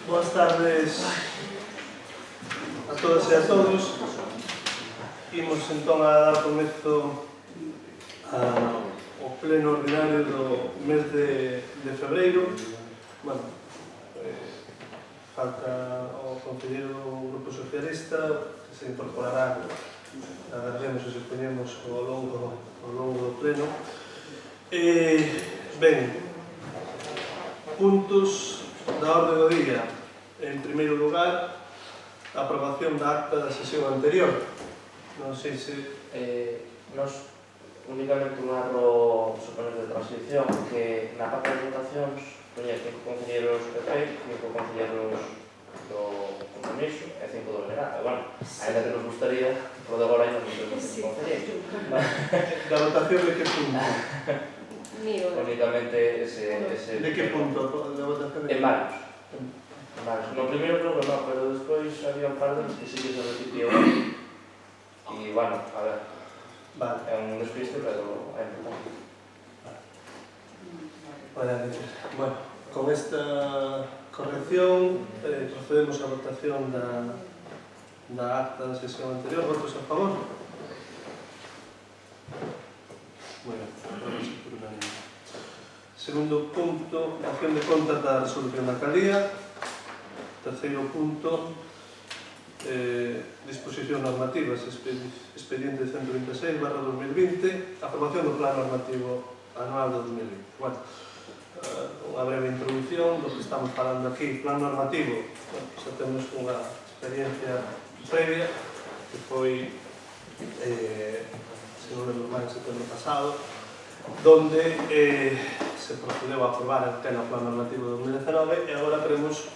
Boas tardes a todas e a todos. Imos entón a dar comezo ao pleno ordinario do mes de febreiro. Bueno, falta o concelleiro do Grupo Socialista que se incorporará, agardemos e se ponemos ao longo do pleno. Ben, puntos da orde do día. En primeiro lugar, a aprobación da acta da sesión anterior. Non sei se... Nos únicamente un erro, supoño, de transición, que na parte de votacións poñía 5 concelleros PP, 5 concelleros do compromiso e 5 do general. Bueno, ainda que nos gustaría, por de agora ainda non temos 5 concelleros. Da votación de que punto? Únicamente ese... De que punto da votación? En varios. No primeiro creo que non, pero despois había un par de que sí que se repitió. E, bueno, a ver, Vale. é un despiste, pero é importante. Bueno, con esta corrección procedemos á votación da acta da sesión anterior. Votos a favor? Moi ben, vamos por unanimidade. Segundo punto, acción de contas da resolución da alcaldía. Terceiro punto, disposición normativas, expediente 126/2020, aprobación do plan normativo anual de 2020. Bueno, unha breve introducción do que estamos falando aquí. Plan normativo, xa temos unha experiencia previa que foi, se non lembro mal, en setembro pasado, donde se procedeu a aprobar el pleno plan normativo de 2019 e agora teremos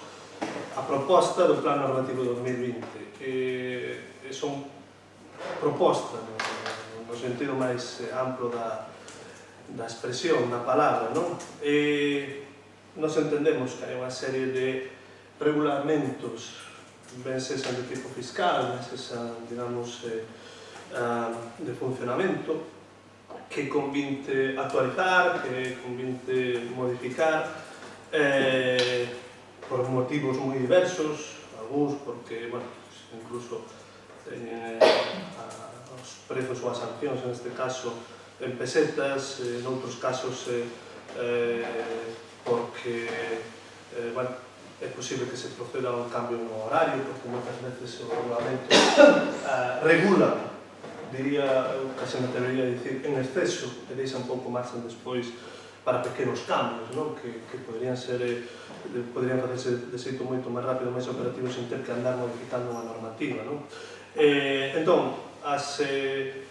a proposta do plan normativo de 2020. Son propostas no sentido máis amplo da expresión, da palabra, non? Nos entendemos que hai unha serie de regulamentos, ben sean de tipo fiscal, ben sean, digamos, de funcionamento, que convinte actualizar, que convinte modificar, por motivos moi diversos, algúns porque, bueno, incluso teñen os prezos ou as sancións, en este caso, en pesetas, en outros casos porque, bueno, é posible que se proceda a un cambio no horario, porque moitas veces o regulamento regula, diría, casi me atrevería a dicir, en exceso, e deixa un pouco marxen despois para pequenos cambios, non? Que podrían facerse de xeito moito máis rápido, máis operativo, sen ter que andar modificando unha normativa, non? Entón, as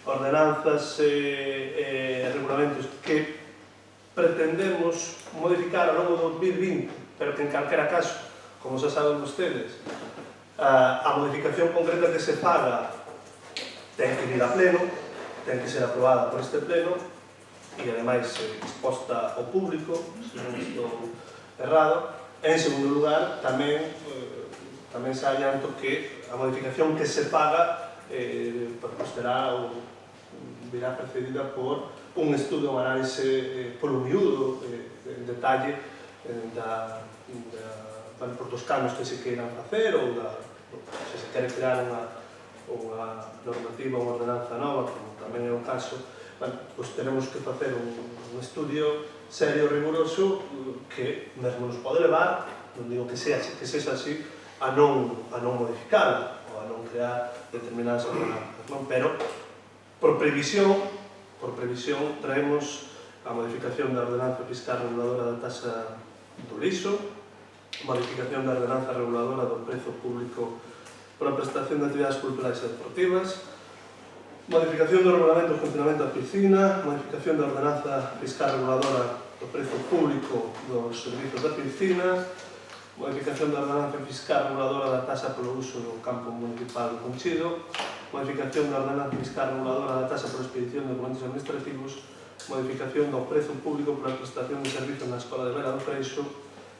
ordenanzas e regulamentos que pretendemos modificar ao longo do 2020, pero que en calquera caso, como xa saben vostedes, a modificación concreta que se faga ten que ir a pleno, ten que ser aprobada por este pleno e, ademais, exposta ao público, se non estou errado. En segundo lugar, tamén se adianto que a modificación que se faga terá ou virá precedida por un estudo, unha análise polo miúdo, en detalle, por dos cambios que se queiran facer ou se se quere crear unha normativa, unha ordenanza nova, como tamén é o caso. Bueno, pois tenemos que facer un estudio serio e riguroso que mesmo nos pode levar, non digo que sexa así, a non modificar ou a non crear determinadas ordenanzas, non? Pero, por previsión, traemos a modificación da ordenanza fiscal reguladora da tasa do lixo, modificación da ordenanza reguladora do prezo público para a prestación de actividades culturais e deportivas, modificación do regulamento de funcionamento da piscina, modificación da ordenanza fiscal reguladora do prezo público dos servizos da piscina, modificación da ordenanza fiscal reguladora da tasa polo uso do campo municipal do Conchido, modificación da ordenanza fiscal reguladora da tasa por expedición de documentos administrativos, modificación do prezo público por a prestación de servizos na Escola de Vera do Freixo,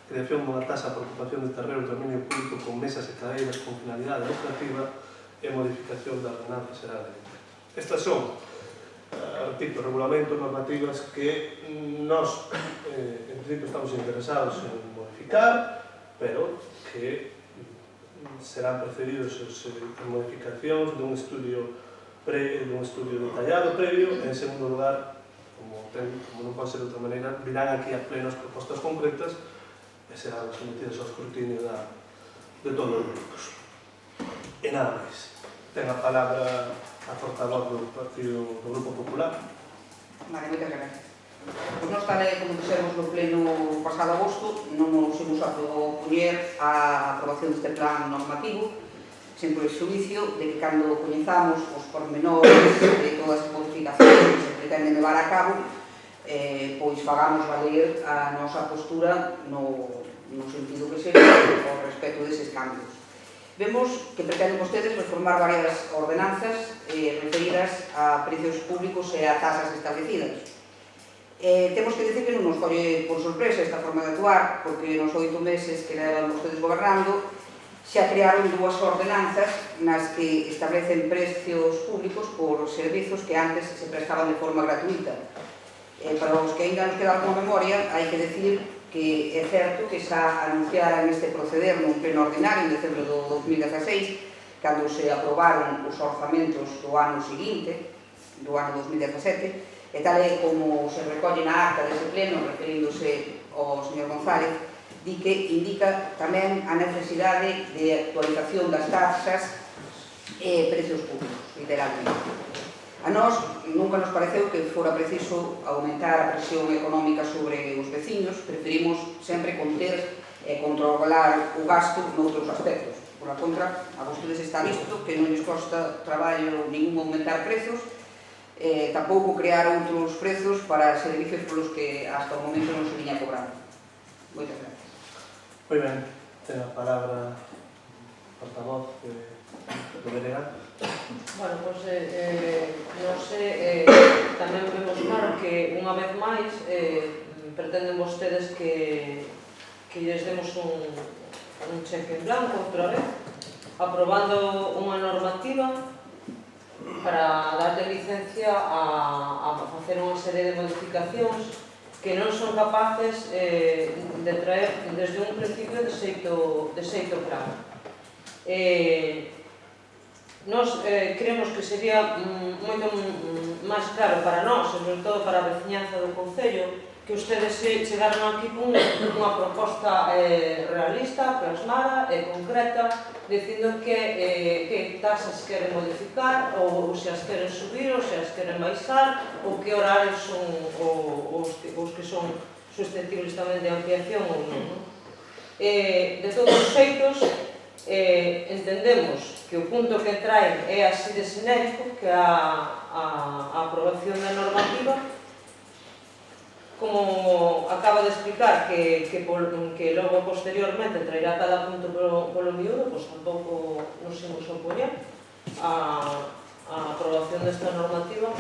creación dunha tasa por ocupación de terreo de dominio público con mesas e cadeiras con finalidade lucrativa e modificación da ordenanza xeral de decreto. Estas son, repito, regulamentos, normativas que nós, en principio, estamos interesados en modificar, pero que serán precedidos as modificacións dun estudio detallado previo, e en segundo lugar, como non pode ser de outra maneira, virán aquí a plenas propostas concretas e serán sometidas ao escrutinio de todos os grupos. E nada máis. Ten a palabra a portavoz do Grupo Popular. Vale, moitas gracias. Pois nós, tal como dixemos no pleno pasado agosto, non nos imos a propoñer a aprobación deste plan normativo sen prexuicio de que cando coñezamos os pormenores de todas as modificacións que se pretenden levar a cabo, pois fagamos valer a nosa postura no sentido que seja ao respecto deses cambios. Vemos que pretenden vostedes reformar varias ordenanzas referidas a precios públicos e a tasas establecidas. Temos que decir que non nos colle por sorpresa esta forma de actuar, porque nos 8 meses que levan vostedes gobernando xa crearon 2 ordenanzas nas que establecen precios públicos por servizos que antes se prestaban de forma gratuita. Para os que ainda nos queda alguna memoria, hai que decir que é certo que xa anunciaran este proceder nun pleno ordinario en decembro do 2016, cando se aprobaron os orzamentos do ano seguinte, do ano 2017, e tal como se recolle na acta dese pleno, referíndose ao señor González, di que indica tamén a necesidade de actualización das taxas e precios públicos, literalmente. A nós nunca nos pareceu que fora preciso aumentar a presión económica sobre os veciños, preferimos sempre conter e controlar o gasto noutros aspectos. Por a contra, a vostedes está visto que non lles costa traballo ningún aumentar prezos, tampouco crear outros prezos para servicios polos que hasta o momento non se viña cobrando. Moitas gracias. Moi ben, ten a palabra o portavoz do delegado. Bueno, pois, non sei, tamén vemos claro que unha vez máis pretenden vostedes que lles demos un cheque en blanco outra vez, aprobando unha normativa para darle licencia a facer unha serie de modificacións que non son capaces de traer desde un principio de xeito claro. Nos creemos que sería moito máis claro para nós, e sobre todo para a veciñanza do Concello, que ustedes chegaron aquí con unha proposta realista, plasmada e concreta, dicindo que tasas queren modificar, ou se as queren subir, ou se as queren baixar, ou que horarios son os que son susceptibles tamén de ampliación ou non. De todos os xeitos, entendemos que o punto que traen é así de xenérico, que a aprobación da normativa, como acaba de explicar, que logo posteriormente traerá cada punto polo miúdo, pois tampouco nos imos opoñer a aprobación desta normativa,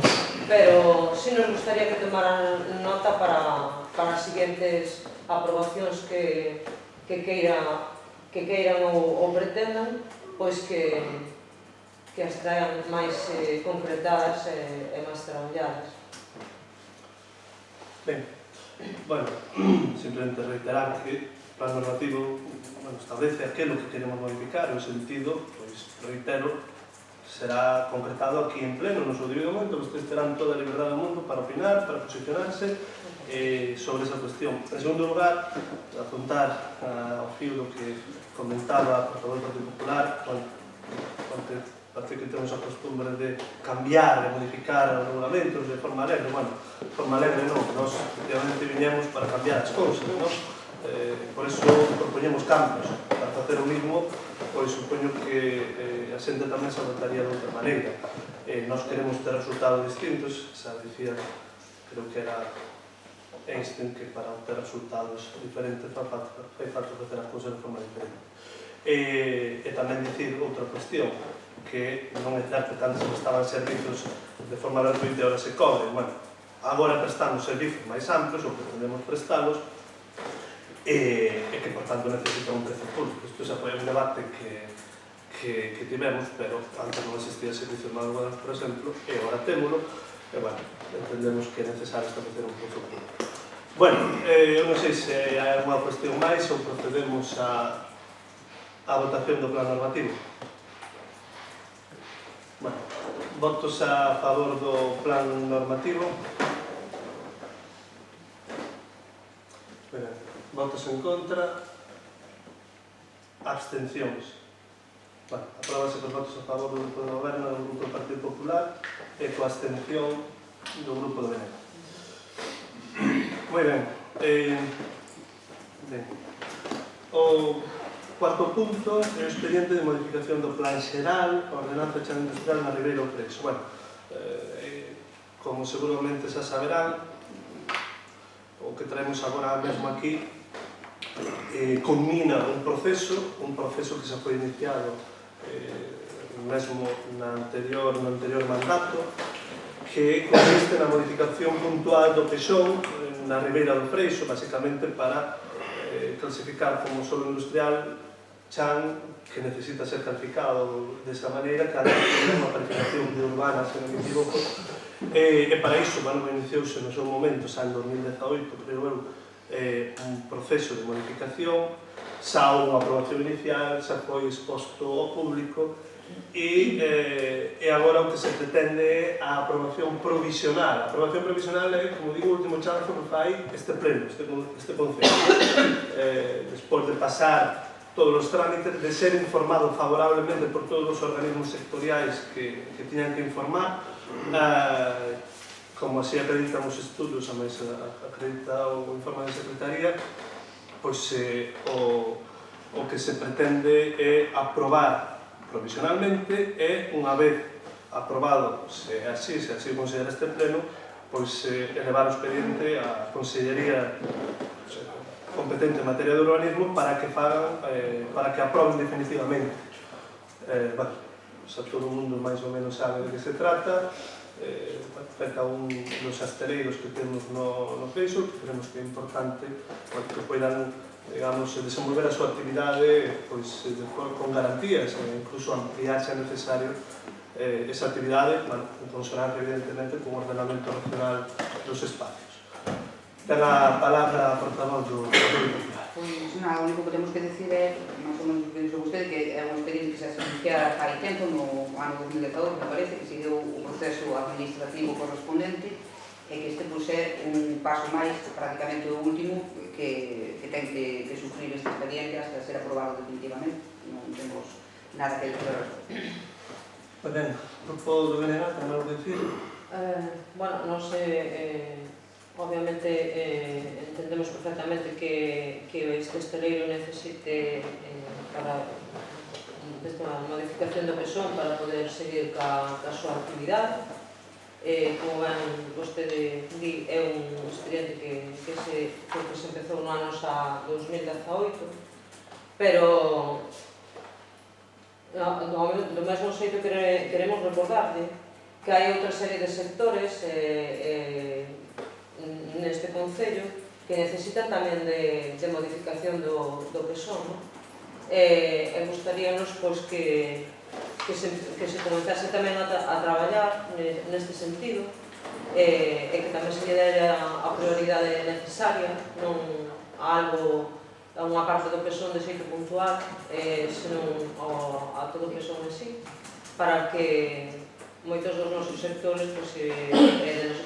pero si nos gustaría que tomaran nota para as seguintes aprobacións que queiran ou pretendan, pois que as traen máis concretadas e máis traballadas. Ben, bueno, simplemente reiterar que o plan normativo establece aquilo que queremos modificar, o sentido, pois, reitero, será concretado aquí en pleno, no seu debido momento, vostedes terán toda a liberdade do mundo para opinar, para posicionarse sobre esa cuestión. En segundo lugar, apuntar ao fío do que comentaba a portavoz do Partido Popular, parece que temos a costumbre de cambiar e modificar os regulamentos de forma alegre. Bueno, de forma alegre non, nós efectivamente viñemos para cambiar as cousas, non? Por eso propoñemos cambios. Para facer o mismo, pois supoño que a xente tamén se adaptaría de outra maneira. Nós queremos ter resultados distintos, xa dicía, creo que era Einstein, que para obter resultados diferentes fai falta facer as cousas de forma diferente. E tamén dicir outra cuestión, que non é certo que antes prestaban servizos de forma gratuita e agora se cobren. Bueno, agora prestamos servizos máis amplios, ou pretendemos prestalos, e que, por tanto, necesitan un precio público. Isto xa foi un debate que tivemos, pero antes non existía servizos máis buenos, por exemplo, e agora témolo, e, bueno, entendemos que é necesario establecer un precio público. Bueno, eu non sei se hai alguna cuestión máis ou procedemos a a votación do plan normativo. Bueno, votos a favor do plan normativo. Votos en contra. Abstencións. Bueno, apróbase por votos a favor do Grupo do Goberno, do Grupo do Partido Popular e coa abstención do Grupo do BNG. Moi ben. O cuarto punto é o expediente de modificación do Plan Xeral, Ordenanza Chan Industrial na Ribeira do Freixo. Bueno, como seguramente xa saberán, o que traemos agora mesmo aquí culmina un proceso que xa foi iniciado mesmo no anterior mandato, que consiste na modificación puntual do pexón na Ribeira do Freixo, basicamente para clasificar como solo industrial chan que necesita ser calificado desa maneira, cada unha calificación de urbana, se non me equivoco, e para iso, bueno, iniciouse no seu momento, xa en 2018, creo eu, un proceso de modificación, xa houve unha aprobación inicial, xa foi exposto ao público e agora o que se pretende é a aprobación provisional. A aprobación provisional é, como digo, o último chanzo que fai este pleno, este concello. Despois de pasar todos os trámites, de ser informado favorablemente por todos os organismos sectoriais que tiñan que informar, como así acreditan os estudos, a máis acredita o informe da Secretaría, pois o que se pretende é aprobar provisionalmente e, unha vez aprobado, se así considera este pleno, pois elevar o expediente á Consellería competente en materia de urbanismo para que aproben definitivamente. Bueno, xa todo o mundo máis ou menos sabe de que se trata, cerca un dos astereiros que temos no Freixo, que creemos que é importante que poidan, digamos, desenvolver a súa actividade con garantías e incluso ampliar, se é necesario, esa actividade, en consonancia, evidentemente, con o ordenamento nacional dos espacios. Ten a palabra a portavoz do Partido Popular. Pois nada, o único que temos que decir é, máis ou menos o que dixo vostede, que é un expediente que se iniciara hai tempo, no ano 2014, me parece, que seguiu o proceso administrativo correspondente, e que este pois é un paso máis, prácticamente o último, que ten que sufrir este expediente hasta ser aprobado definitivamente. Non temos nada que decir. Pois ben, grupo do BNG, ten algo que decir? Bueno, non sei, obviamente entendemos perfectamente que este esteleiro necesite para esta modificación do pexón para poder seguir ca súa actividade. Como ben vostede di, é un expediente que se empezou no ano xa 2018, pero do mesmo xeito queremos recordarle que hai outra serie de sectores neste concello que necesitan tamén de modificación do pexón, e gustaríanos que se comenzase tamén a traballar neste sentido, e que tamén se lle dera a prioridade necesaria, non a unha parte do pexón de xeito puntual, senón a todo o pexón en sí, para que moitos dos nosos sectores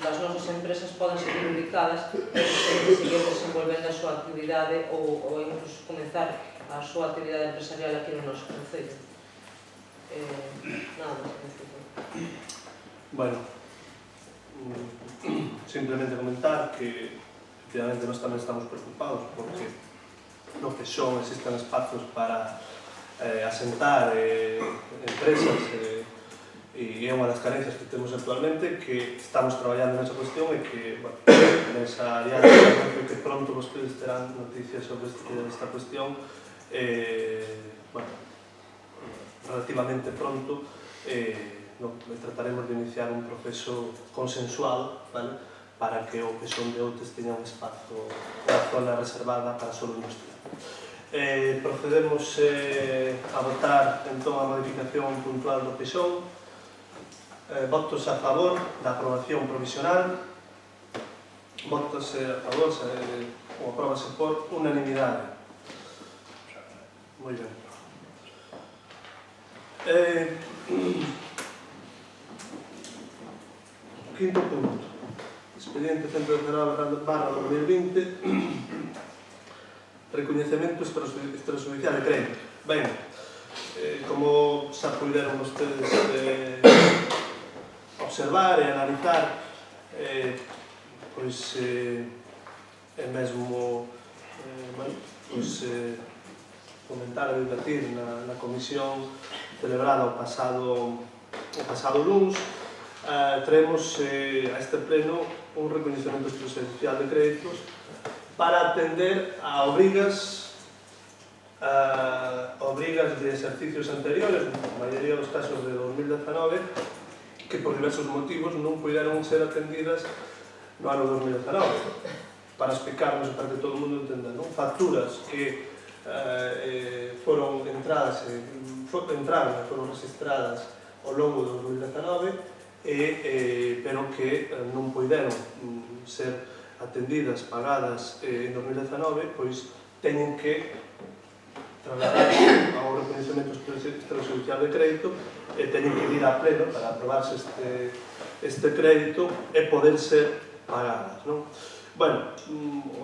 das nosas empresas podan seguir ubicadas e seguir desenvolvendo a súa actividade ou incluso comenzar a súa actividade empresarial aquí no noso concello. Nada máis que decir. Bueno, simplemente comentar que efectivamente nós tamén estamos preocupados porque no pexón existen espazos para asentar empresas e é unha das carencias que temos actualmente, que estamos traballando nesa cuestión e que, bueno, nesa área que pronto vostedes terán noticias sobre esta cuestión, bueno, relativamente pronto trataremos de iniciar un proceso consensuado, ¿vale?, para que o pexón de Outes teña un espazo, unha zona reservada para solo industria. Procedemos a votar entón a modificación puntual do pexón. Votos a favor da aprobación provisional. Votos a favor, ou apróbase por unanimidade. Moi ben. Quinto punto. Expediente 119/2020. Recoñecemento extrajudicial de crédito. Ben, como xa puderon vostedes observar e analizar, pois é mesmo comentar e debatir na comisión celebrada o pasado luns. Traemos a este pleno un recoñecemento extrajudicial de créditos para atender a obrigas de exercicios anteriores, na maioría dos casos de 2019, que por diversos motivos non puderon ser atendidas no ano 2019. Para explicarnos e para que todo o mundo entenda, non? Facturas que foron entradas e foron registradas ao longo de 2019, pero que non puderon ser atendidas, pagadas en 2019, pois teñen que trasladar ao recoñecemento extrajudicial de crédito e teñen que ir a pleno para aprobarse este crédito e poder ser pagadas, non? Bueno,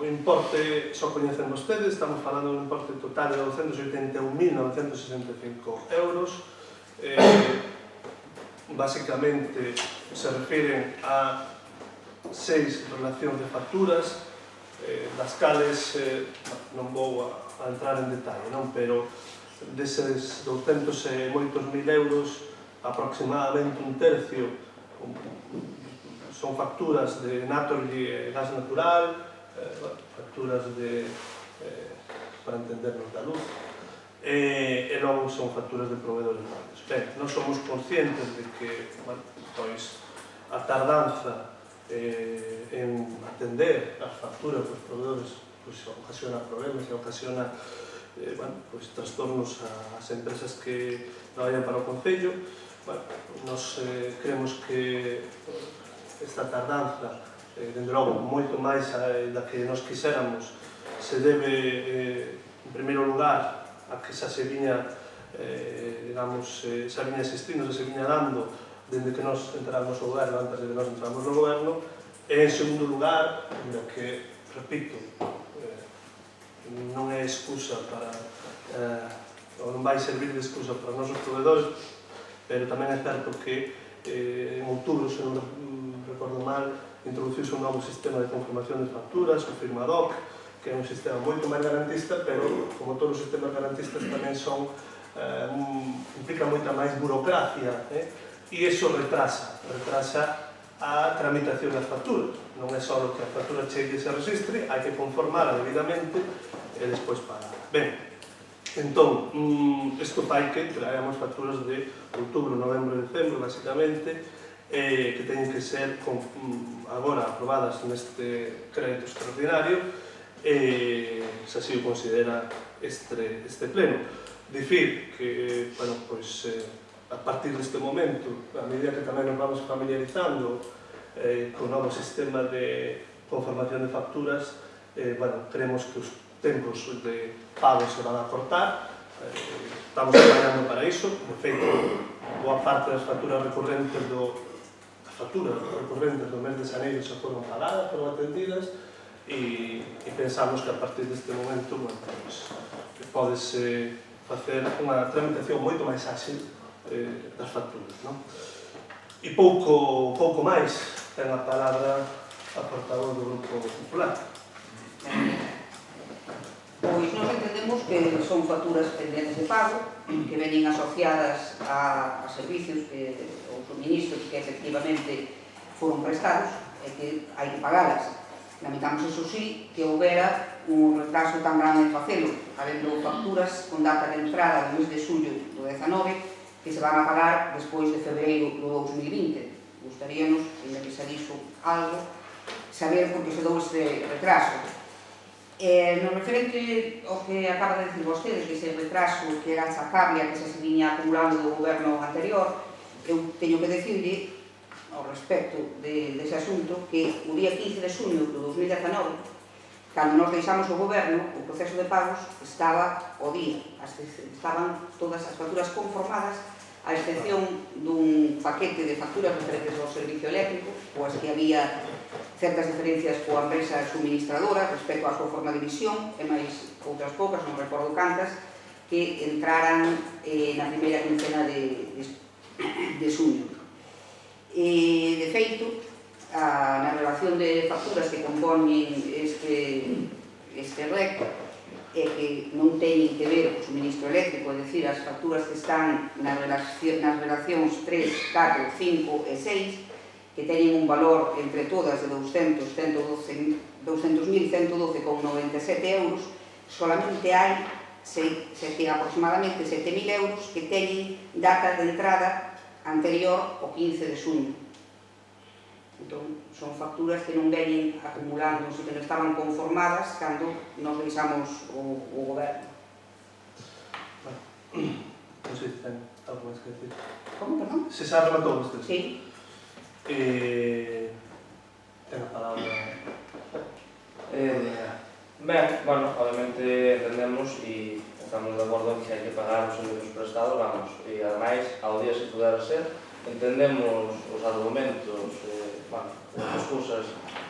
o importe só coñecen vostedes, estamos falando de un importe total de 281.965 euros. Básicamente se refiren a 6 relacións de facturas, das cales non vou a entrar en detalle, non? Pero deses 200 e moitos mil euros, aproximadamente un tercio son facturas de Naturgy e gas natural, facturas para entendernos da luz, e logo son facturas de proveedores varios. Ben, nós somos conscientes de que pois, a tardanza en atender as facturas dos proveedores pois, ocasiona problemas e ocasiona trastornos ás empresas que traballan para o Concello. Nos creemos que esta tardanza, dende logo, moito máis da que nos quixéramos, se debe, en primeiro lugar, a que xa se viña, xa viña existindo, xa se viña dando dende que nos entramos no goberno, antes de que nos entramos no goberno, e, en segundo lugar, que, repito, non é excusa para, ou non vai servir de excusa para os nosos proveedores, pero tamén é certo que en outubro, se non recordo mal, introduciuse un novo sistema de confirmación de facturas, o Firmadoc, que é un sistema moito máis garantista, pero, como todos os sistemas garantistas, tamén implica moita máis burocracia, e iso retrasa a tramitación das facturas. Non é só que a factura chegue e se registre, hai que conformala debidamente e despois pagar. Ben, entón, isto fai que traemos facturas de outubro, novembro e decembro, basicamente, que teñen que ser agora aprobadas neste crédito extraordinario, e se así o considera este pleno. Dicir que, a partir deste momento, a medida que tamén nos vamos familiarizando con o novo sistema de conformación de facturas, creemos que os tempos de pago se van a cortar, estamos traballando para iso. De feito, boa parte das facturas recurrentes do mes de xaneiro xa foron pagadas, foron atendidas, e pensamos que a partir deste momento podese facer unha tramitación moito máis áxil das facturas. E pouco máis ten a palabra a portavoz do Grupo Popular. Pois nós entendemos que son facturas pendentes de pago, que veñen asociadas a servicios ou suministros que efectivamente foron prestados e que hai que pagalas. Lamentamos, eso sí, que houbera un retraso tan grande en facelo, habendo facturas con data de entrada do mes de xullo do 19 que se van a pagar despois de febreiro do 2020. Gustaríanos, ainda que xa dixo algo, saber por que se dou este retraso. No referente ao que acaba de dicir vostede, que ese retraso que era achacable a que xa se viña acumulando do goberno anterior, eu teño que decirle ao respecto dese asunto que o día 15 de xuño do 2019, cando nos deixamos o goberno, o proceso de pagos estaba ao día, estaban todas as facturas conformadas a excepción dun paquete de facturas referentes ao servicio eléctrico, coas que había certas diferencias coa empresa suministradora respecto á súa forma de visión, e máis outras poucas, non recordo cantas, que entraran na primeira quincena de xuño. De feito, na relación de facturas que componen este REC, é que non teñen que ver co suministro eléctrico, é dicir, as facturas que están nas relacións 3, 4, 5 e 6, que teñen un valor entre todas de 200.112,97 euros, solamente hai aproximadamente 7.000 euros que teñen data de entrada anterior ao 15 de xuño. Entón, son facturas que non veñen acumulando, que non estaban conformadas cando nos revisamos o goberno. Non sei se ten algo máis que decir. Como, perdón? Se xa rematou vostede? Sí. Ten a palabra. Ben, bueno, obviamente entendemos e estamos de acordo en que hai que pagar os servicios prestados, vamos, e ademais, ao día se pudera ser, entendemos os argumentos, as excusas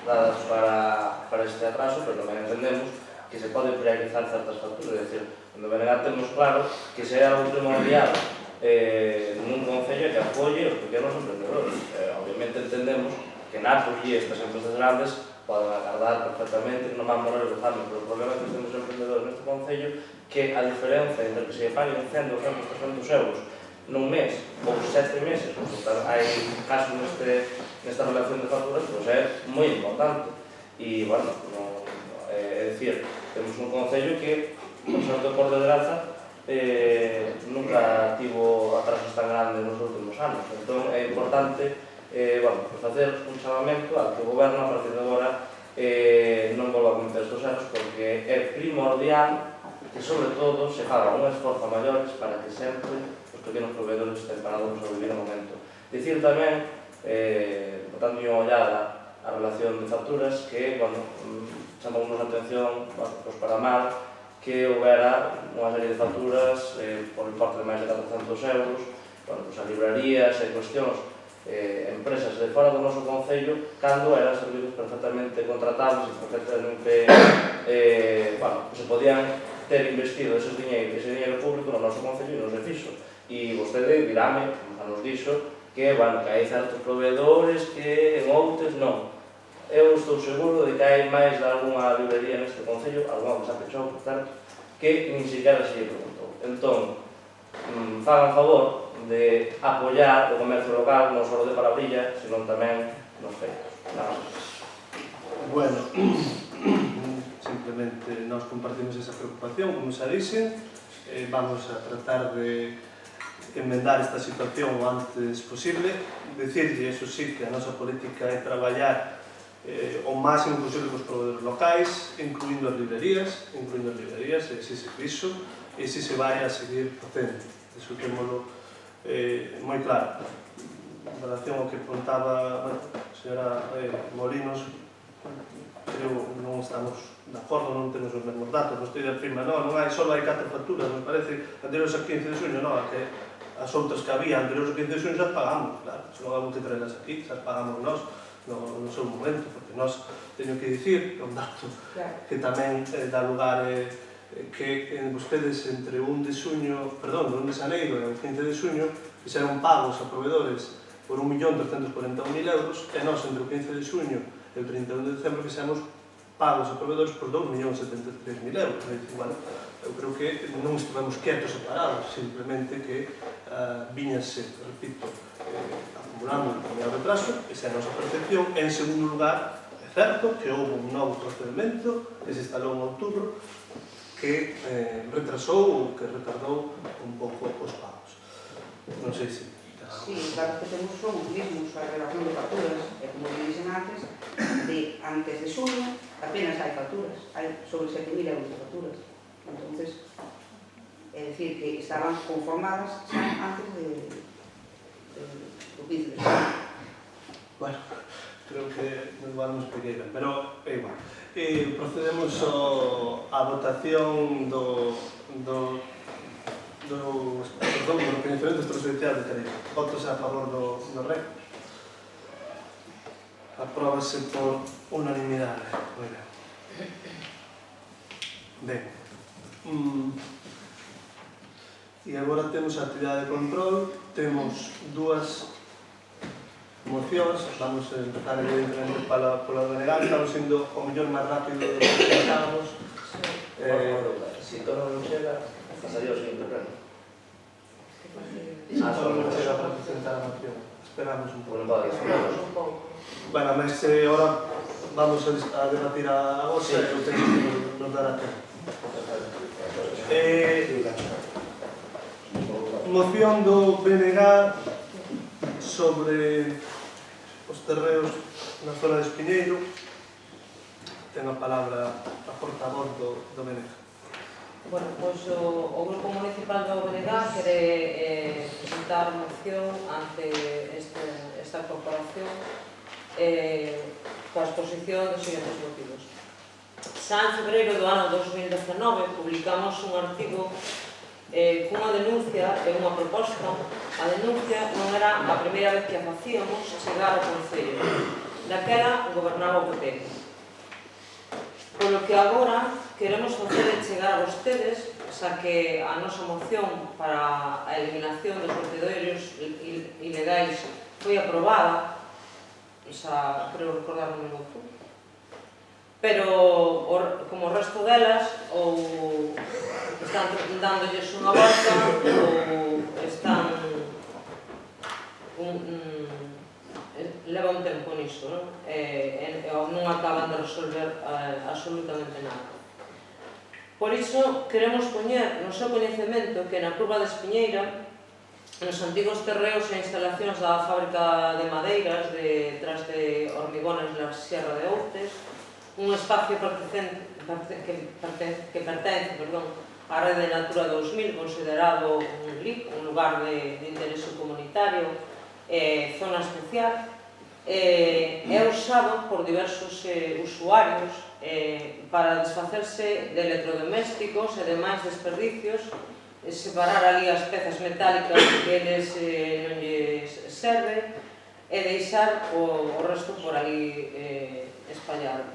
dadas para este atraso, pero tamén entendemos que se pode priorizar certas facturas, é dicir, onde Benegat temos claro que se é algo primordial nun concello que apoie os pequenos emprendedores. Obviamente entendemos que Nápoles e estas empresas grandes poden agardar perfectamente, non van morrer de fame, pero o problema é que temos emprendedores neste concello que a diferencia entre que se paguen 100, 200, 300 euros nun mes ou 7 meses, hai casos nesta relación de facturas, pois é moi importante. E, bueno, é dicir, temos un concello que, por sorte por desgraza, nunca tivo atrasos tan grandes nos últimos anos. Entón, é importante facer un chamamento a que o goberno, a partir de agora, non volva a cometer estes erros, porque é primordial que, sobre todo, se faga un esforzo maiores para que sempre os pequenos proveedores estén parados a vivir o momento. Dicir tamén, botando unha ollada a relación de facturas, que, chamamos a atención, para mal, que houbera unha serie de facturas por importe de máis de 400 euros, a librarías e cuestións, empresas de fora do noso concello, cando eran servicios perfectamente contratables e perfectamente, se podían ter investido ese dinheiro público no noso concello e non se fixo. E vostede dirame, nos dixo, que hai certos proveedores que en outros non. Eu estou seguro de que hai máis de alguna librería neste concello, alguna que se apechou, por certo, que nin siquiera se lle preguntou. Entón, fagan favor de apoiar o comercio local non só de palabrilla, senón tamén nos feitos. Bueno, simplemente nós compartimos esa preocupación, como xa dixen, vamos a tratar de enmendar esta situación o antes posible, decirlle, eso sí, que a nosa política é traballar o máximo posible cos proveedores locais, incluindo as librerías, e se se fixo, e se se vai a seguir facendo. Iso témolo moi claro. En relación ao que apuntaba a señora Molinos, creo que non estamos de acordo, non temos os mesmos datos, vostede afirma, non hai, só hai 4 facturas, nos parece, anteriores a 15 de xuño, non, que as outras que había anteriores a 15 de xuño xa pagamos, claro, se non hai que traerlas aquí, xa pagamos nós no seu momento, porque nós teño que dicir, é un dato que tamén dá lugar que vostedes entre 1 de xaneiro e o 15 de xuño fixeron pagos a proveedores por 1.341.000 euros e nós entre o 15 de xuño e o 31 de decembro fixemos pagos a proveedores por 2.073.000 euros. Bueno, eu creo que non estivemos quietos e parados, simplemente que viñase, repito, acumulando un primeiro retraso, esa é a nosa percepción. En segundo lugar, é certo que houve un novo procedimento que se instalou en outubro que retrasou ou que retardou un pouco os pagos. Non sei se... Sí, claro que temos son os mismos a relación de facturas, e como dixen antes, de antes de xuño apenas hai facturas, hai sobre 7.000 euros de facturas. Entonces, é dicir que estaban conformadas xa antes do 15 de xuño. Bueno, creo que nos vamos pequeira, pero é igual. Procedemos á votación reconhecemento extrajudicial de crédito. Votos a favor do REC. Apróbase por unanimidade. Ben. E agora temos a actividade de control, temos dúas mocións, vamos a empezar evidentemente pola delegada, estamos indo o mellor máis rápido do que pensábamos. Si todo non chega, pasaría ao seguinte pleno. Só non chega para presentar a moción, esperamos un pouco. Non pode Esperamos un pouco. Bueno, mas ahora vamos a debatir a vosa e o técnico nos dará tempo. Moción do BNG sobre os terreos na zona de Espiñeiro. Ten a palabra a portavoz do BNG. Bueno, pois o Grupo Municipal do BNG quere presentar moción ante esta corporación coa exposición dos seguintes motivos. Xa en febreiro do ano 2019 publicamos un artigo cunha denuncia e unha proposta. A denuncia non era a primeira vez que a facíamos chegar ao Concello. Daquela gobernaba o PP. Polo que agora queremos facer chegar a vostedes, xa que a nosa moción para a eliminación dos vertedoiros ilegais foi aprobada, xa creo recordarme no outro, pero como o resto delas ou están dándolles unha volta ou están leva un tempo nisto, non acaban de resolver absolutamente nada. Por iso queremos poñer no seu coñecemento que na curva de Espiñeira, nos antigos terreos e instalacións da fábrica de madeiras detrás de Hormigones da Sierra de Outes, un espacio que pertence á Rede Natura 2000, considerado un LIC, un lugar de interese comunitario, zona especial, é usado por diversos usuarios para desfacerse de electrodomésticos e demais desperdicios, separar ali as pezas metálicas que eles non lles serve e deixar o resto por ali espallado.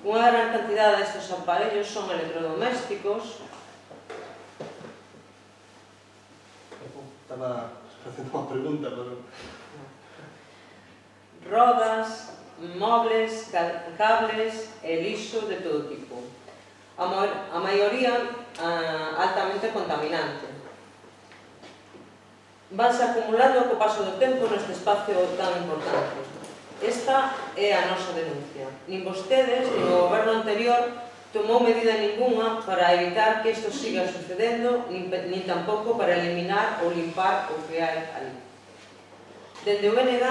Unha gran cantidad destes aparellos son electrodomésticos. Estaba facendo unha pregunta, pero... Rodas, mobles, cables e lixo de todo tipo. A maioría altamente contaminante. Vanse acumulando co paso do tempo neste espacio tan importante. Esta é a nosa denuncia. Nin vostedes, nin o goberno anterior tomou medida ninguna para evitar que isto siga sucedendo, nin tampouco para eliminar ou limpar o que hai ali. Dende o BNG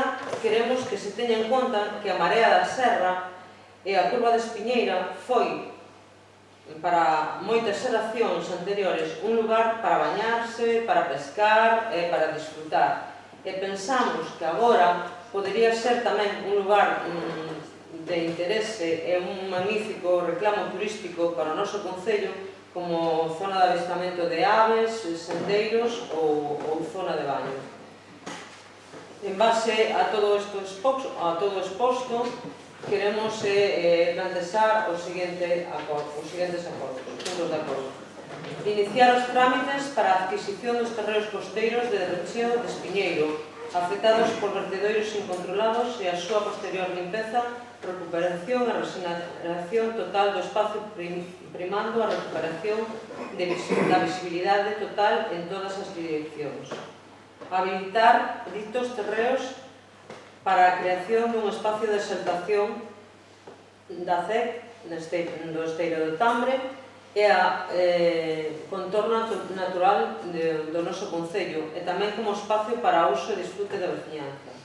queremos que se teña en conta que a Marea da Serra e a curva de Espiñeira foi, para moitas xeracións anteriores, un lugar para bañarse, para pescar e para disfrutar. E pensamos que agora podería ser tamén un lugar de interese e un magnífico reclamo turístico para o noso concello, como zona de avistamento de aves, sendeiros ou zona de baño. En base a todo exposto, queremos plantexar os seguintes acordos, puntos de acordo. Iniciar os trámites para a adquisición dos terreos costeiros de Recheo de Espiñeiro, afectados por vertedoiros incontrolados e a súa posterior limpeza, recuperación e regeneración total do espacio, primando a recuperación da visibilidade total en todas as direccións. Habilitar ditos terreos para a creación dun espacio de exaltación da CEC do Esteiro do Tambre e a contorno natural do noso concello e tamén como espacio para uso e disfrute da veciñanza.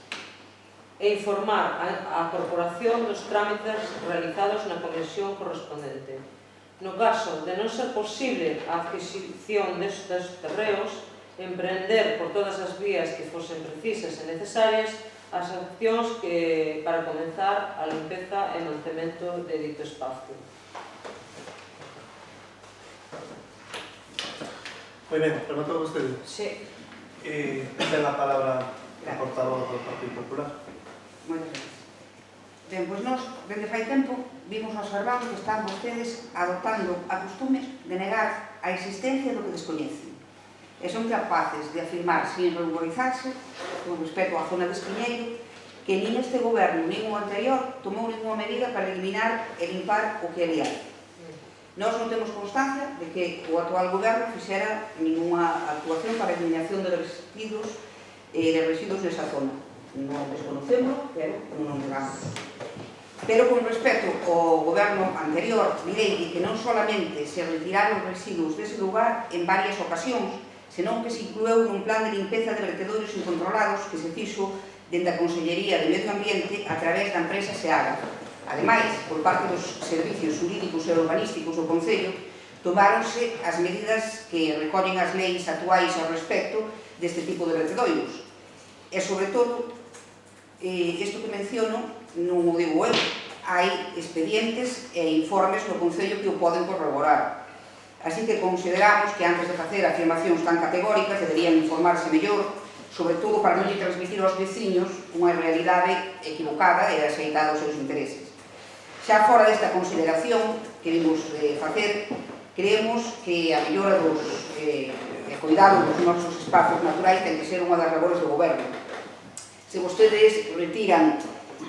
E informar a corporación dos trámites realizados na comisión correspondente. No caso de non ser posible a adquisición destes terreos, emprender por todas as vías que fosen precisas e necesarias as accións para comenzar a limpeza e mantemento de dito espacio. Moi ben, rematou vostede. Sí. Ten a palabra a portavoz do Partido Popular. Moitas gracias. Ben, pois nós, dende fai tempo, vimos observando que están vostedes adoptando a costume de negar a existencia do que descoñecen. E son capaces de afirmar, sin ruborizarse, con respecto á zona de Espiñeiro, que nin este goberno, nin o anterior, tomou ninguna medida para eliminar e limpar o que ali hai. Nós non temos constancia de que o actual goberno fixera ninguna actuación para a eliminación de residuos nesa zona. Non desconocemos, pero non negamos. Pero con respecto ao goberno anterior, direi que non solamente se retiraron residuos dese lugar en varias ocasións, senón que se inclueu nun plan de limpeza de vertedores incontrolados que se fixo dende a Consellería de Medio Ambiente a través da empresa Seaga. Ademais, por parte dos servicios jurídicos e urbanísticos do Concello, tomáronse as medidas que recollen as leis actuais ao respecto deste tipo de vertedoiros. E, sobre todo, isto que menciono non o digo eu, hai expedientes e informes no Concello que o poden corroborar. Así que consideramos que antes de facer afirmacións tan categóricas deberían informarse mellor, sobre todo para non lle transmitir aos veciños unha realidade equivocada e aceitada aos seus intereses. Xa fora desta consideración que vimos facer, creemos que a mellora dos cuidado dos nosos espazos naturais ten que ser unha das labores do goberno. Se vostedes retiran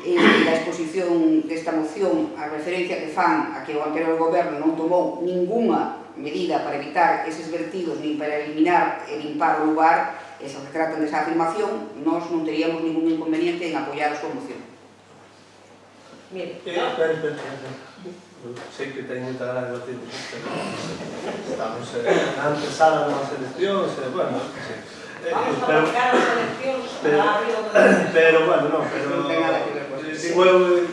da exposición desta moción a referencia que fan a que o anterior goberno non tomou ninguna medida para evitar eses vertidos nin para eliminar e limpar o lugar, e se retratan desa afirmación, nós non teríamos ningún inconveniente en apoiar a súa moción. Mire, Espera. Sei que teño moita gana de batir, estamos na antesala das eleccións, bueno, sí. vamos a marcar as eleccións para arriba do Pero, bueno, non, pero... Non ten nada que ver con eso. Igual,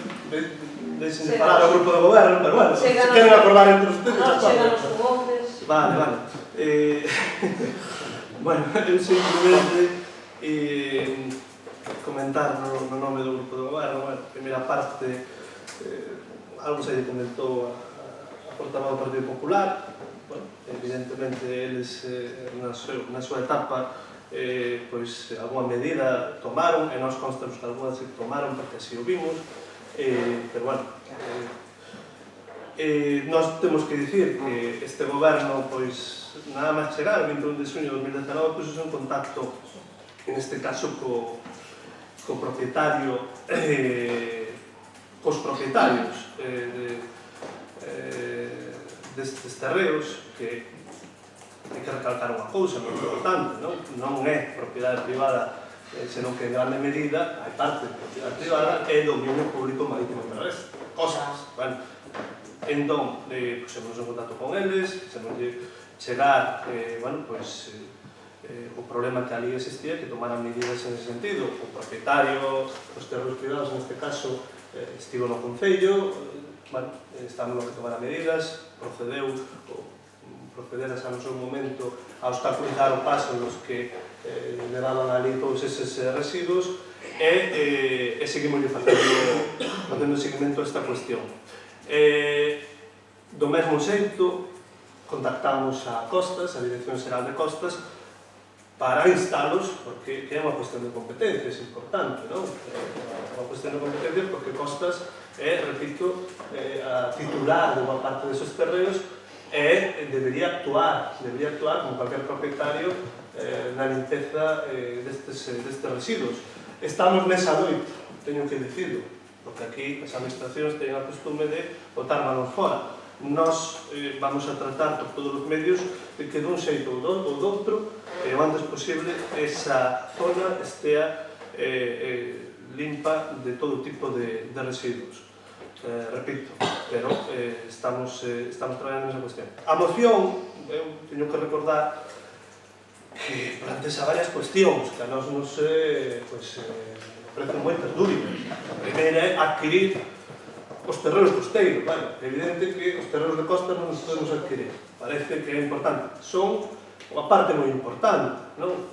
deixen de falar ao grupo do goberno, pero, bueno, se queren acordar entre ustedes... Non, cheganos con voces... Vale. Bueno, eu simplemente comentar no nome do grupo do goberno, bueno, a primeira parte, algo se comentou a portavoz do Partido Popular, bueno, evidentemente eles na súa etapa pois alguma medida tomaron, e nós constamos que algunhas se tomaron porque así o vimos, pero bueno, nós temos que dicir que este goberno, pois, nada máis chegar o 21 de xuño de 2019, pois é un contacto, en este caso, co propietario, cos propietarios destes terreos, que hai que recalcar unha cousa moi importante, non é propiedade privada, senón que en grande medida hai parte de propiedade privada e dominio público marítimo e terrestre. Cosas, bueno, entón, pusemos en contacto con eles, quixemos chegar, bueno, pois, o problema que ali existía, que tomaran medidas en ese sentido. O propietario dos terreos privados, neste caso, estivo no Concello, bueno, estamos no que tomara medidas, procederas no seu momento a obstaculizar o paso nos que levaban ali todos eses residuos e seguimos facendo seguimento a esta cuestión. Do mesmo xeito, contactamos a Costas, a Dirección Xeral de Costas, para instalos, porque é unha cuestión de competencias importante, non? É unha cuestión de competencias porque Costas é, repito, a titular de unha parte desos terreos e debería actuar como cualquier propietario na limpeza destes residuos. Estamos nesa noite, teño que dicirlo, porque aquí as administracións teñen a costume de botar manos fora. Nós vamos a tratar por todos os medios de que dun xeito ou doutro o antes posible esa zona estea limpa de todo tipo de residuos. Repito, pero estamos traballando nesa cuestión. A moción, eu teño que recordar que plantea varias cuestións que a nós nos parecen moitas dúbidas. A primeira é adquirir os terreos costeiros, vale, é evidente que os terreos de costa non os podemos adquirir, parece que é importante, son unha parte moi importante, non?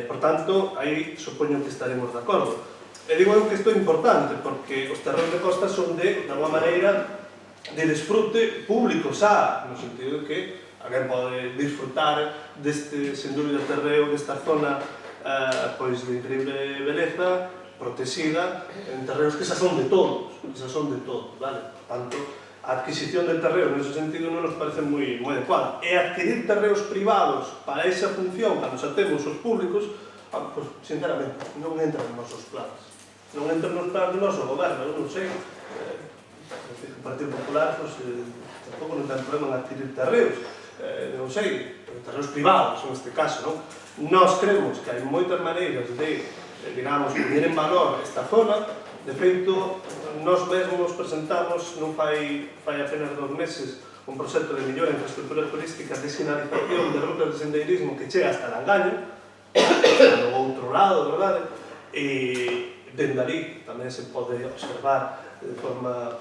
Por tanto, aí supoño que estaremos de acordo. E digo eu que isto é importante, porque os terreos de costa son de alguma maneira, de desfrute público xa, no sentido de que alguén pode disfrutar deste, sen dúbida, terreo, desta zona pois de increíble beleza, protexida, en terreos que xa son de todos, vale? Por tanto, a adquisición del terreo nese sentido non nos parece moi adecuada. E adquirir terreos privados para esa función, cando xa temos os públicos, pois, sinceramente, non entra nos nosos planes. Non entra nos planes do noso goberno, eu non sei. O Partido Popular, pois, tampouco non ten problema en adquirir terreos. Non sei, terreos privados, neste caso, non? Nós cremos que hai moitas maneiras de, digamos, poñer en valor esta zona. De feito, nós mesmos presentamos, non fai apenas 2 meses, un proxecto de mellora de infraestructuras turísticas de sinalización de rutas de sendeirismo que chega hasta Langaño, no outro lado, verdade? E dende ali tamén se pode observar de forma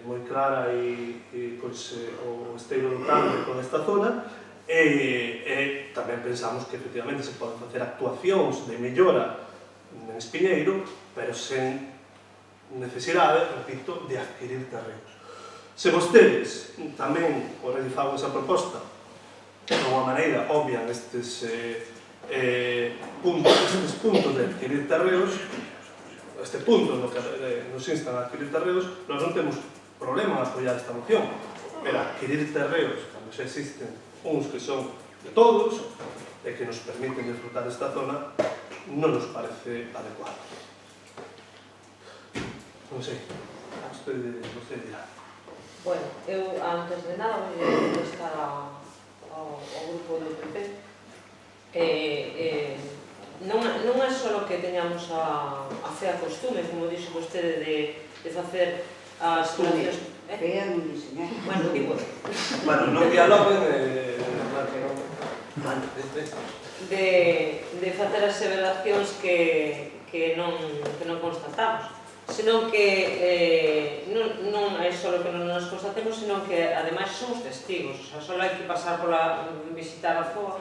moi clara o esteiro do Tabre con esta zona, e tamén pensamos que efectivamente se poden facer actuacións de mellora en Espiñeiro, pero sen necesidade, repito, de adquirir terrenos. Se vostedes tamén realizaban esa proposta de unha maneira obvia nestes puntos de adquirir terreos, este punto no que nos instan a adquirir terreos, nós non temos problema en apoiar esta moción, pero adquirir terreos, cando xa existen uns que son de todos e que nos permiten disfrutar desta zona, non nos parece adecuado. Non sei, vostede dirá. Bueno, eu antes de nada vou contestar ao grupo do PP. Non é só que teñamos a fea costume, como dixo vostede, de facer as relacións... Fea non dixen, Bueno, digo... Bueno, non dialoguen de facer as aseveracións que non constatamos, senón que non é só que non nos constatemos, senón que ademais somos testigos. Só hai que pasar pola visitar a ZOA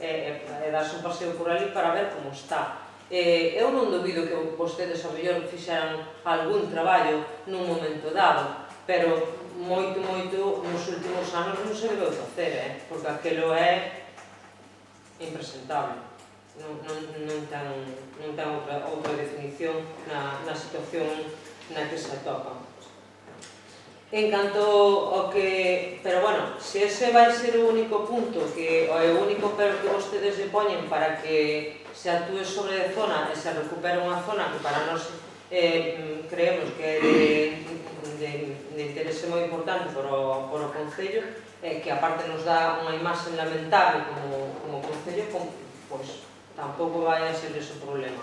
e darse un paseo por ali para ver como está. Eu non dubido que vostedes ao mellor fixeran algún traballo nun momento dado, pero moito nos últimos anos non se debeu facer, porque aquilo é impresentable. Non ten outra definición na situación na que se atopa. En canto ao que... Pero, bueno, se ese vai ser o único punto, o único pero que vostedes lle poñen para que se actúe sobre a zona e se recupere unha zona que para nós creemos que é de interese moi importante para o Concello, que aparte nos dá unha imaxe lamentable como Concello, pois tampouco vai a ser ese o problema.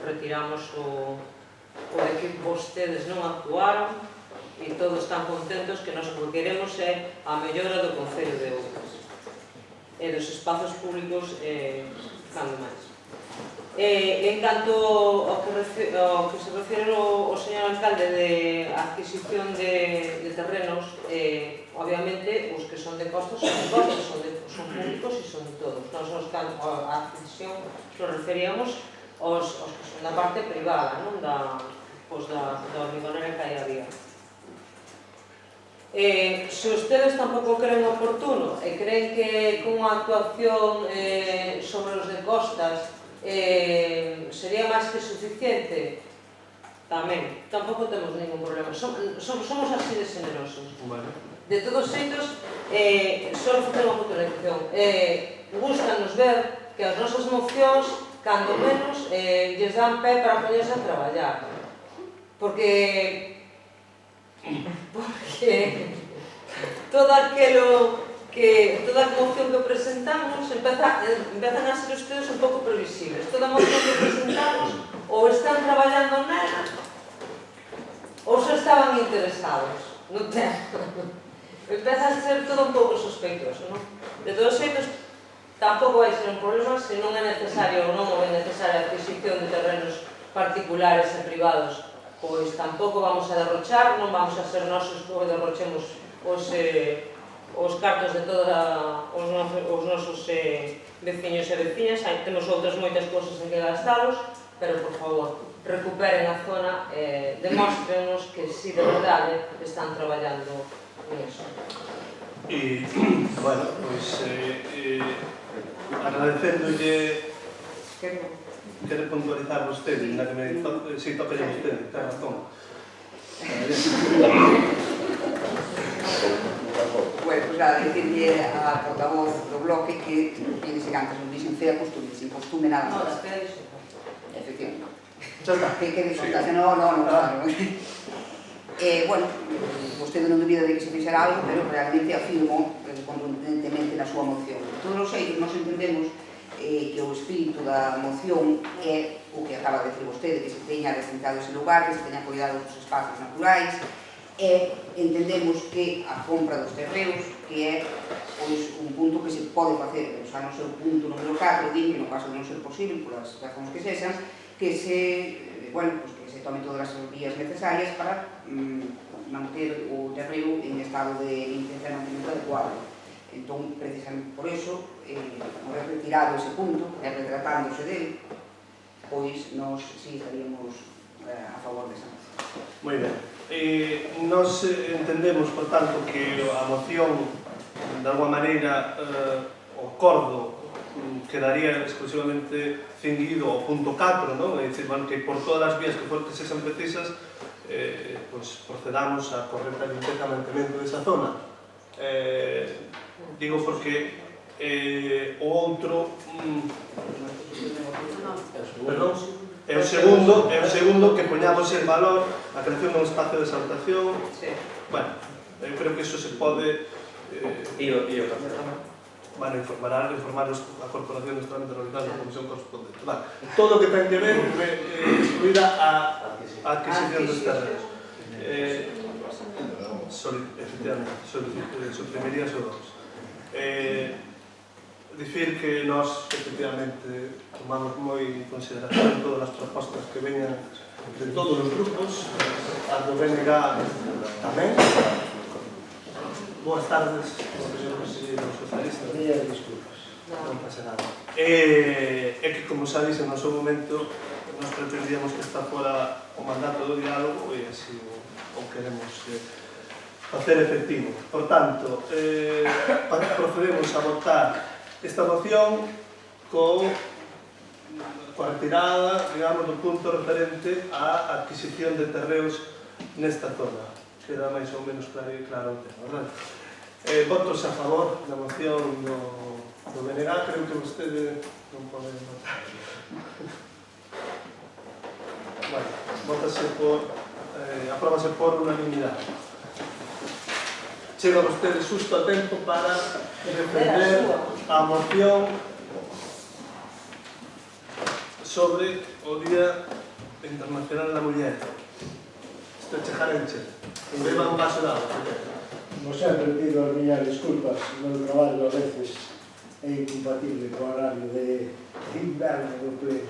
Retiramos o de que vostedes non actuaron e todos están contentos, que nós o que queremos é a mellora do Concello de Ouzas e dos espazos públicos cando máis. En canto ao que se refere o señor alcalde de adquisición de terrenos, obviamente os que son de costas son de costas, son públicos e son de todos. Nós a adquisición nos referíamos aos que son da parte privada, da hormigonera que hai a vía. Se ustedes tampouco creen oportuno e creen que con unha actuación sobre os de costas sería máis que suficiente, tamén, tampouco temos ningún problema. Somos así de generosos. De todos xeitos, só facer unha puntualización. Gústanos ver que as nosas mocións, cando menos, lles dan pé para poñerse a traballar. Porque toda moción que presentamos empezan a ser ustedes un pouco previsibles. Toda moción que presentamos ou están traballando nela ou xa estaban interesados no tema. Empeza a ser todo un pouco sospeitoso, non? De todos xeitos, tampouco vai ser un problema se non é necesario ou non é necesaria a adquisición de terrenos particulares e privados, pois tampouco vamos a derrochar, non vamos a ser nosos que derrochemos os cartos de todos os nosos veciños e veciñas. Temos outras moitas cousas en que gastalos, pero, por favor, recuperen a zona e demóstrenos que si de verdade están traballando nisso. E, bueno, pois, agradecéndolle, quere puntualizar vostede, na que me si toca a vostede, ten razón. Bueno, pues nada, decirle a portavoz do bloque que piense que antes non dixen fea costume, sin costume nada No, máis. das pedas iso. Efectivamente. Xa está. Que disfrutase, no, claro. Bueno, vostede non dubida de que se fixera algo, pero realmente afirmo contundentemente na súa moción. De todos os xeitos, nos entendemos que o espírito da moción é o que acaba de decir vostede, que se teña recintado ese lugar, que se teña cuidado dos espacios naturais, e entendemos que a compra dos terreos, que é pois, un punto que se pode facer, o sea, non ser o punto número 4, din que no caso de non ser posible, polas razóns que sexan, que se, bueno, pues que se tome todas as vías necesarias para manter o terreo en estado de limpieza e mantenimento adecuado. Entón, precisamente por eso, ao haber retirado ese punto, e retratándose dele, pois nos sí estaríamos a favor desa moción. Moi ben. Nos entendemos, por tanto, que a moción, de alguma maneira, o acordo quedaría exclusivamente cinguido ao punto 4, non? É dicir, bueno, que por todas as vías que sexan precisas, pues, procedamos a correcta limpeza e mantemento desa zona. Digo porque o outro... Perdón? É o segundo que poñamos en valor a creación dun espacio de exaltación. Bueno, eu creo que iso se pode... E o terceiro tamén. Bueno, informar a Corporación de Estudiantes Realizados da Comisión correspondente. Vale. Todo o que ten que ver, incluída a adquisición dos terrenos. Efectivamente, suprimiría os dous. Dicir que nós, efectivamente, tomamos moi en consideración todas as propostas que veñan de todos os grupos, as do BNG tamén. Boas tardes, señor conselleiro socialista. Mías disculpas. Non pasa nada. É que, como xa dixen no seu momento, nos pretendíamos que está fora o mandato do diálogo e así o queremos facer efectivo. Por tanto, procedemos a votar esta moción coa retirada, digamos, do punto referente á adquisición de terreos nesta zona. Queda máis ou menos claro o tema, verdade? Votos a favor da moción do BNG, creo que vostede non pode votar. Bueno, apróbase por unanimidade. Chega vostede xusto a tempo para defender a moción sobre o Día Internacional da Muller. Isto é chejarenche. Beba un vaso de agua. Como sempre pido as miñas disculpas, o meu traballo a veces é incompatible co horario de inverno do pleno.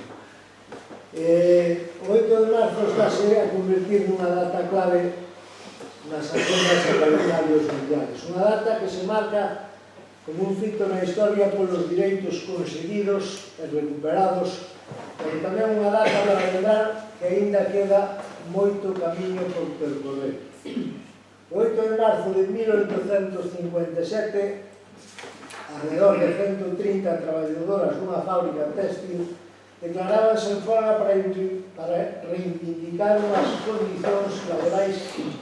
O 8 de marzo estáse a convertir nunha data clave nas agendas e calendarios mundiales. Unha data que se marca como un fito na historia polos direitos conseguidos e recuperados, pero tamén unha data para lembrar que aínda queda moito camiño por percorrer. O 8 de marzo de 1857, alrededor de 130 traballadoras dunha fábrica téxtil declarábanse en folga para reivindicar unhas condicións laborais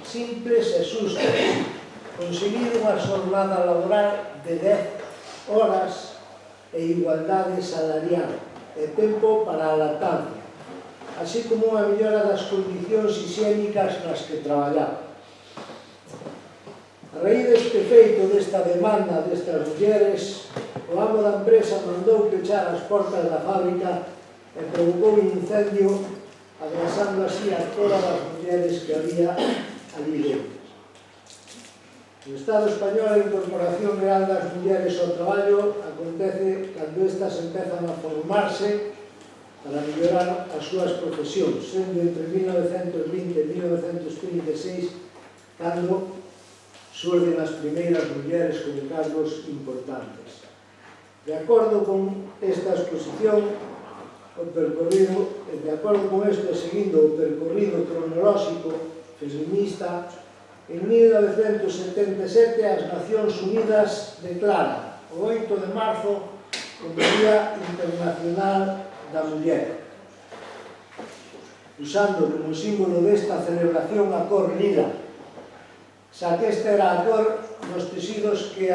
simples e xustas, conseguir unha xornada laboral de 10 horas e igualdade salarial e tempo para a lactancia, así como unha mellora das condicións higiénicas nas que traballaban. A raíz deste feito, desta demanda destas mulleres, o amo da empresa mandou pechar as portas da fábrica e provocou un incendio, abrasando así a todas as mulleres que había ali dentro. No Estado español, a incorporación real das mulleres ao traballo acontece cando estas empezan a formarse para mellorar as súas profesións, sendo entre 1920 e 1936 cando surden as primeiras mulleres con cargos importantes. De acordo con esta exposición, de acordo con isto, seguindo o percorrido cronolóxico feminista, En 1977 as Nacións Unidas declaran o 8 de marzo como Día Internacional da Muller, usando como símbolo desta celebración a cor lila, xa que esta era a cor nos tecidos que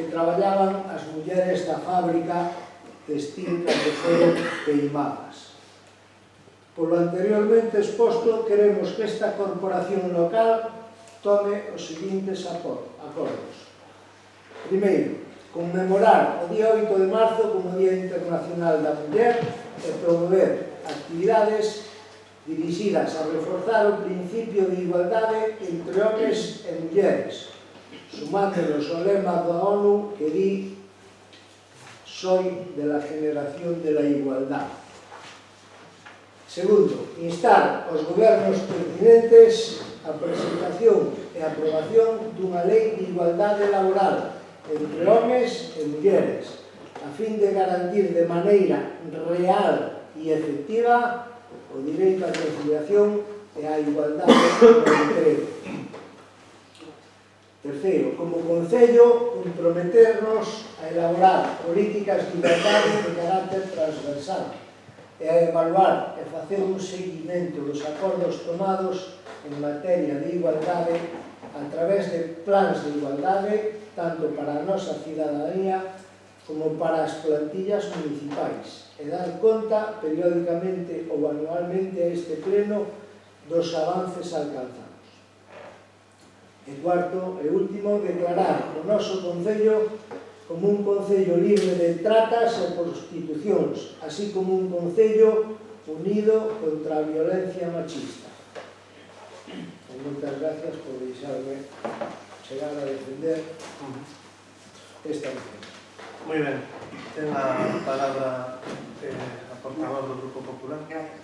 traballaban as mulleres da fábrica textil cando foron queimadas. Por lo anteriormente exposto, queremos que esta corporación local tome os seguintes acordos. Primeiro, conmemorar o día 8 de marzo como Día Internacional da Muller e promover actividades dirixidas a reforzar o principio de igualdade entre homes e mulleres, sumándonos ao lema da ONU que di «Soy de la generación de la igualdad». Segundo, instar aos gobernos pertinentes a presentación e aprobación dunha lei de igualdade laboral entre homes e mulleres, a fin de garantir de maneira real e efectiva o direito á conciliación e á igualdade no emprego. Terceiro, como Concello, comprometernos a elaborar políticas de igualdade de carácter transversal e a evaluar e facer un seguimento dos acordos tomados en materia de igualdade a través de plans de igualdade tanto para a nosa cidadanía como para as plantillas municipais e dar conta periódicamente ou anualmente a este pleno dos avances alcanzados. E cuarto e último, declarar o noso Concello como un Concello libre de tratas e prostitucións, así como un Concello unido contra a violencia machista. E moitas gracias por deixarme chegar a defender esta moción. Moi ben, ten a palabra a portavoz do Grupo Popular. Gracias.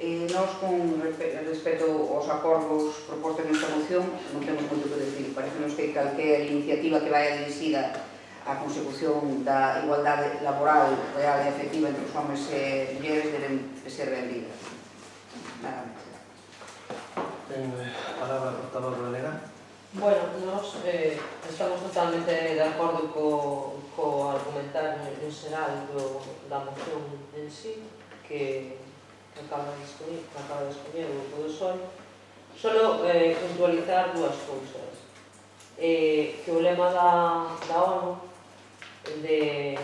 Nós, con respecto aos acordos propostos nesta moción, non temos moito que decir. Parecenos que calquera iniciativa que vai dirixida á consecución da igualdade laboral real e efectiva entre os homens e mulleres deben de ser benvidas. Nada máis. Ten a palabra a portavoz do Galega. Bueno, nós estamos totalmente de acordo co argumentario en xeral da moción en sí, que acaba de expoñer o Grupo do Sol. Solo puntualizar dúas cousas. Que o lema da ONU de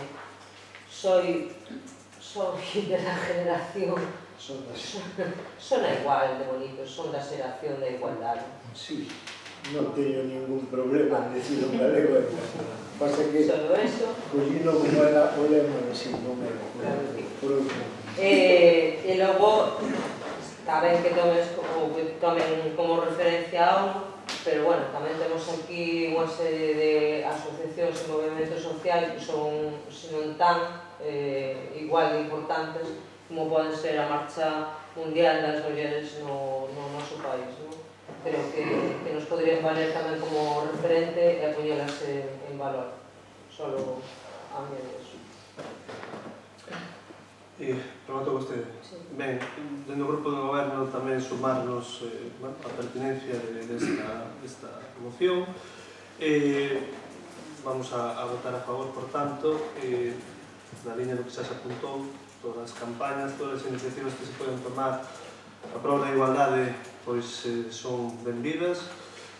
soy de la generación sona igual de bonito, son da xeración da igualdade. Sí, non teño ningún problema en decir un galego. Pasa que Solo eso. collino como era o lema en sí, non era por outro. E logo está ben que tomen como referencia a ONU, pero bueno, tamén temos aquí unha serie de asociacións e movimentos sociais que son, se non tan igual de importantes como pode ser a Marcha Mundial das Mulleres no noso país, non? Creo que nos podrían valer tamén como referente e poñelas en valor. Solo a mí eso. Pregunto vostede. Sí. Ben, dentro do Grupo do Goberno tamén sumarnos a pertinencia desta moción. Vamos a votar a favor, por tanto, na liña do que xa se apuntou, todas as campañas, todas as iniciativas que se poden tomar a prol da igualdade pois son benvidas.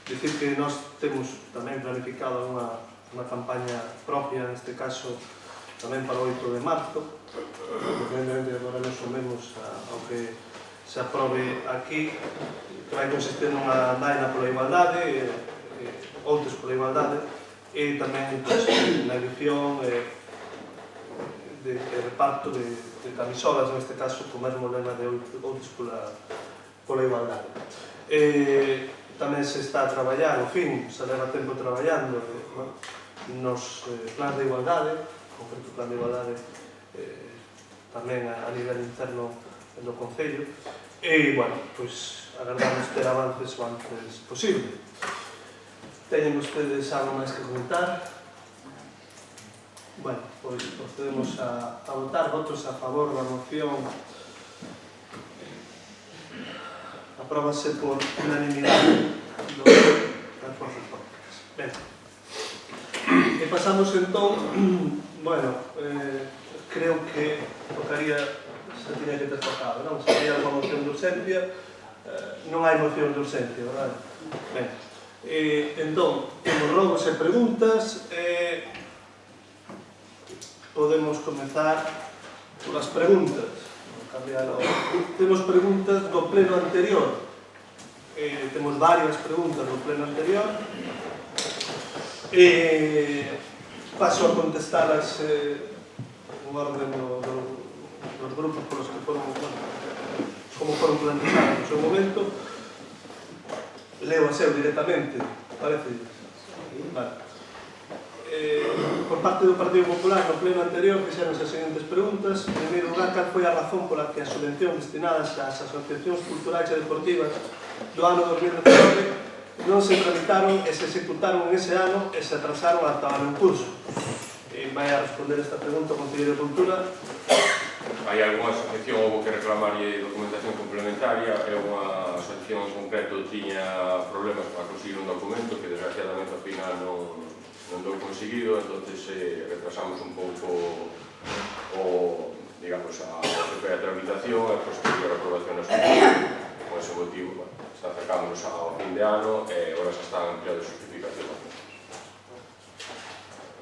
Dicir que nós temos tamén planificado unha campaña propia, neste caso tamén para o 8 de marzo, independentemente de agora nos sumemos ao que se aprobe aquí, que vai consistir nunha andaina pola igualdade, outros pola igualdade, e tamén na edición de reparto de camisolas, neste caso, co mesmo lema de outros pola igualdade. Tamén se está a traballar, ao fin, se leva tempo traballando nos plans de igualdade, concreto plan de igualdade tamén a nivel interno do Concello, e, bueno, pois agardamos ter avances o antes posible. Teñen vostedes algo máis que comentar? Bueno, pois procedemos a votar. Votos a favor da moción. Apróbase por unanimidade. forzas políticas. Ben, e pasamos entón, bueno, creo que tocaría, se tiña que ter tocado, non? Se había unha moción de urgencia, non hai moción de urgencia, verdade? Ben, entón, temos robos e preguntas, podemos comezar polas preguntas. Temos preguntas do pleno anterior, temos varias preguntas do pleno anterior, paso a contestalas en orden dos grupos polos que foron, como foron planteados no seu momento. Leo a seu directamente, parece? Vale. Por parte do Partido Popular, no pleno anterior, fixeronse as seguintes preguntas. En primeiro lugar, cal foi a razón pola que as subvencións destinadas ás asociacións culturais e deportivas do ano 2019 non se tramitaron e se executaron en ese ano e se atrasaron ata o ano en curso? Vai a responder esta pregunta o Conselleiro de Cultura. Hai algunha asociación houve que reclamarlle documentación complementaria e unha asociación en concreto tiña problemas para conseguir un documento que desgraciadamente ao final non dou conseguido, entonces retrasamos un pouco digamos, a tramitación e a posterior aprobación na Xunta. Con ese motivo, está acercándonos ao fin de ano e agora xa están en período de justificación.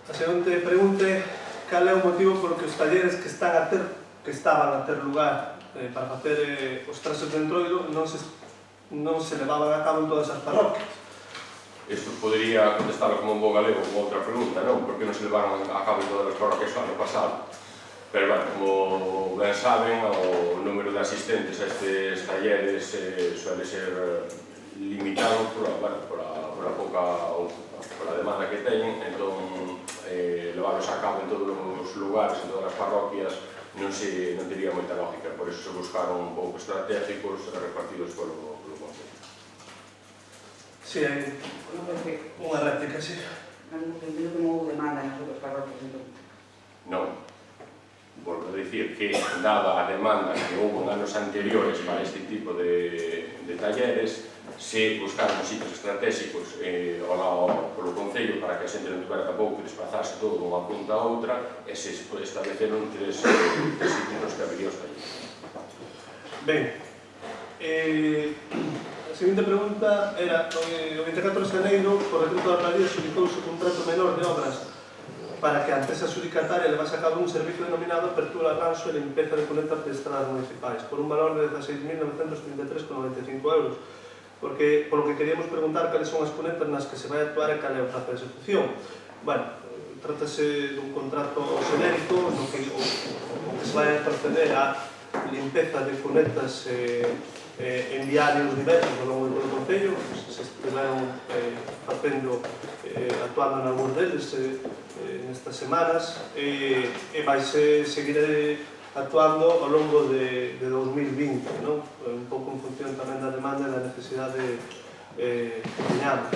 A seguinte pregunta é cal é o motivo polo que os talleres que estaban a ter lugar para facer os traxes de entroido non se levaban a cabo en todas as parroquias. Isto podría contestarlo como un bo galego con outra pregunta, non? Por que non se levaron a cabo en todas as parroquias o ano pasado? Pero, bueno, como ben saben, o número de asistentes a estes talleres suele ser limitado por a demanda que teñen, entón levarlos a cabo en todos os lugares, en todas as parroquias, non tería moita lógica, por iso se buscaron un pouco estratégicos repartidos polo Concello. Si, hai unha réplica, si. Non entendo que non houve demanda nas outras parroquias, entón. Non. Volvo a dicir que, dada a demanda que houve en anos anteriores para este tipo de talleres, se buscaron sitios estratégicos polo Concello para que a xente non tuvera tampouco que desplazarse todo dunha punta a outra e se estableceron tres sitios nos que habería os talleres. Ben, a seguinte pregunta era o 24 de xaneiro, por decreto da Alcaldía, xudicouse un contrato menor de obras para que a empresa xudicataria levase a cabo un servicio denominado apertura, arranxo e limpeza de cunetas de estradas municipais por un valor de 16.933,95 euros. Porque, polo que queríamos preguntar cales son as cunetas nas que se vai actuar e cal é o prazo de execución. Bueno, trátase dun contrato xenérico no que se vai a proceder a limpeza de cunetas en diarios diversos ao longo do Concello. Se estiveron actuando en algúns deles nestas semanas e vaise seguir actuando ao longo de 2020, non? Un pouco en función tamén da demanda e da necesidade que teñamos.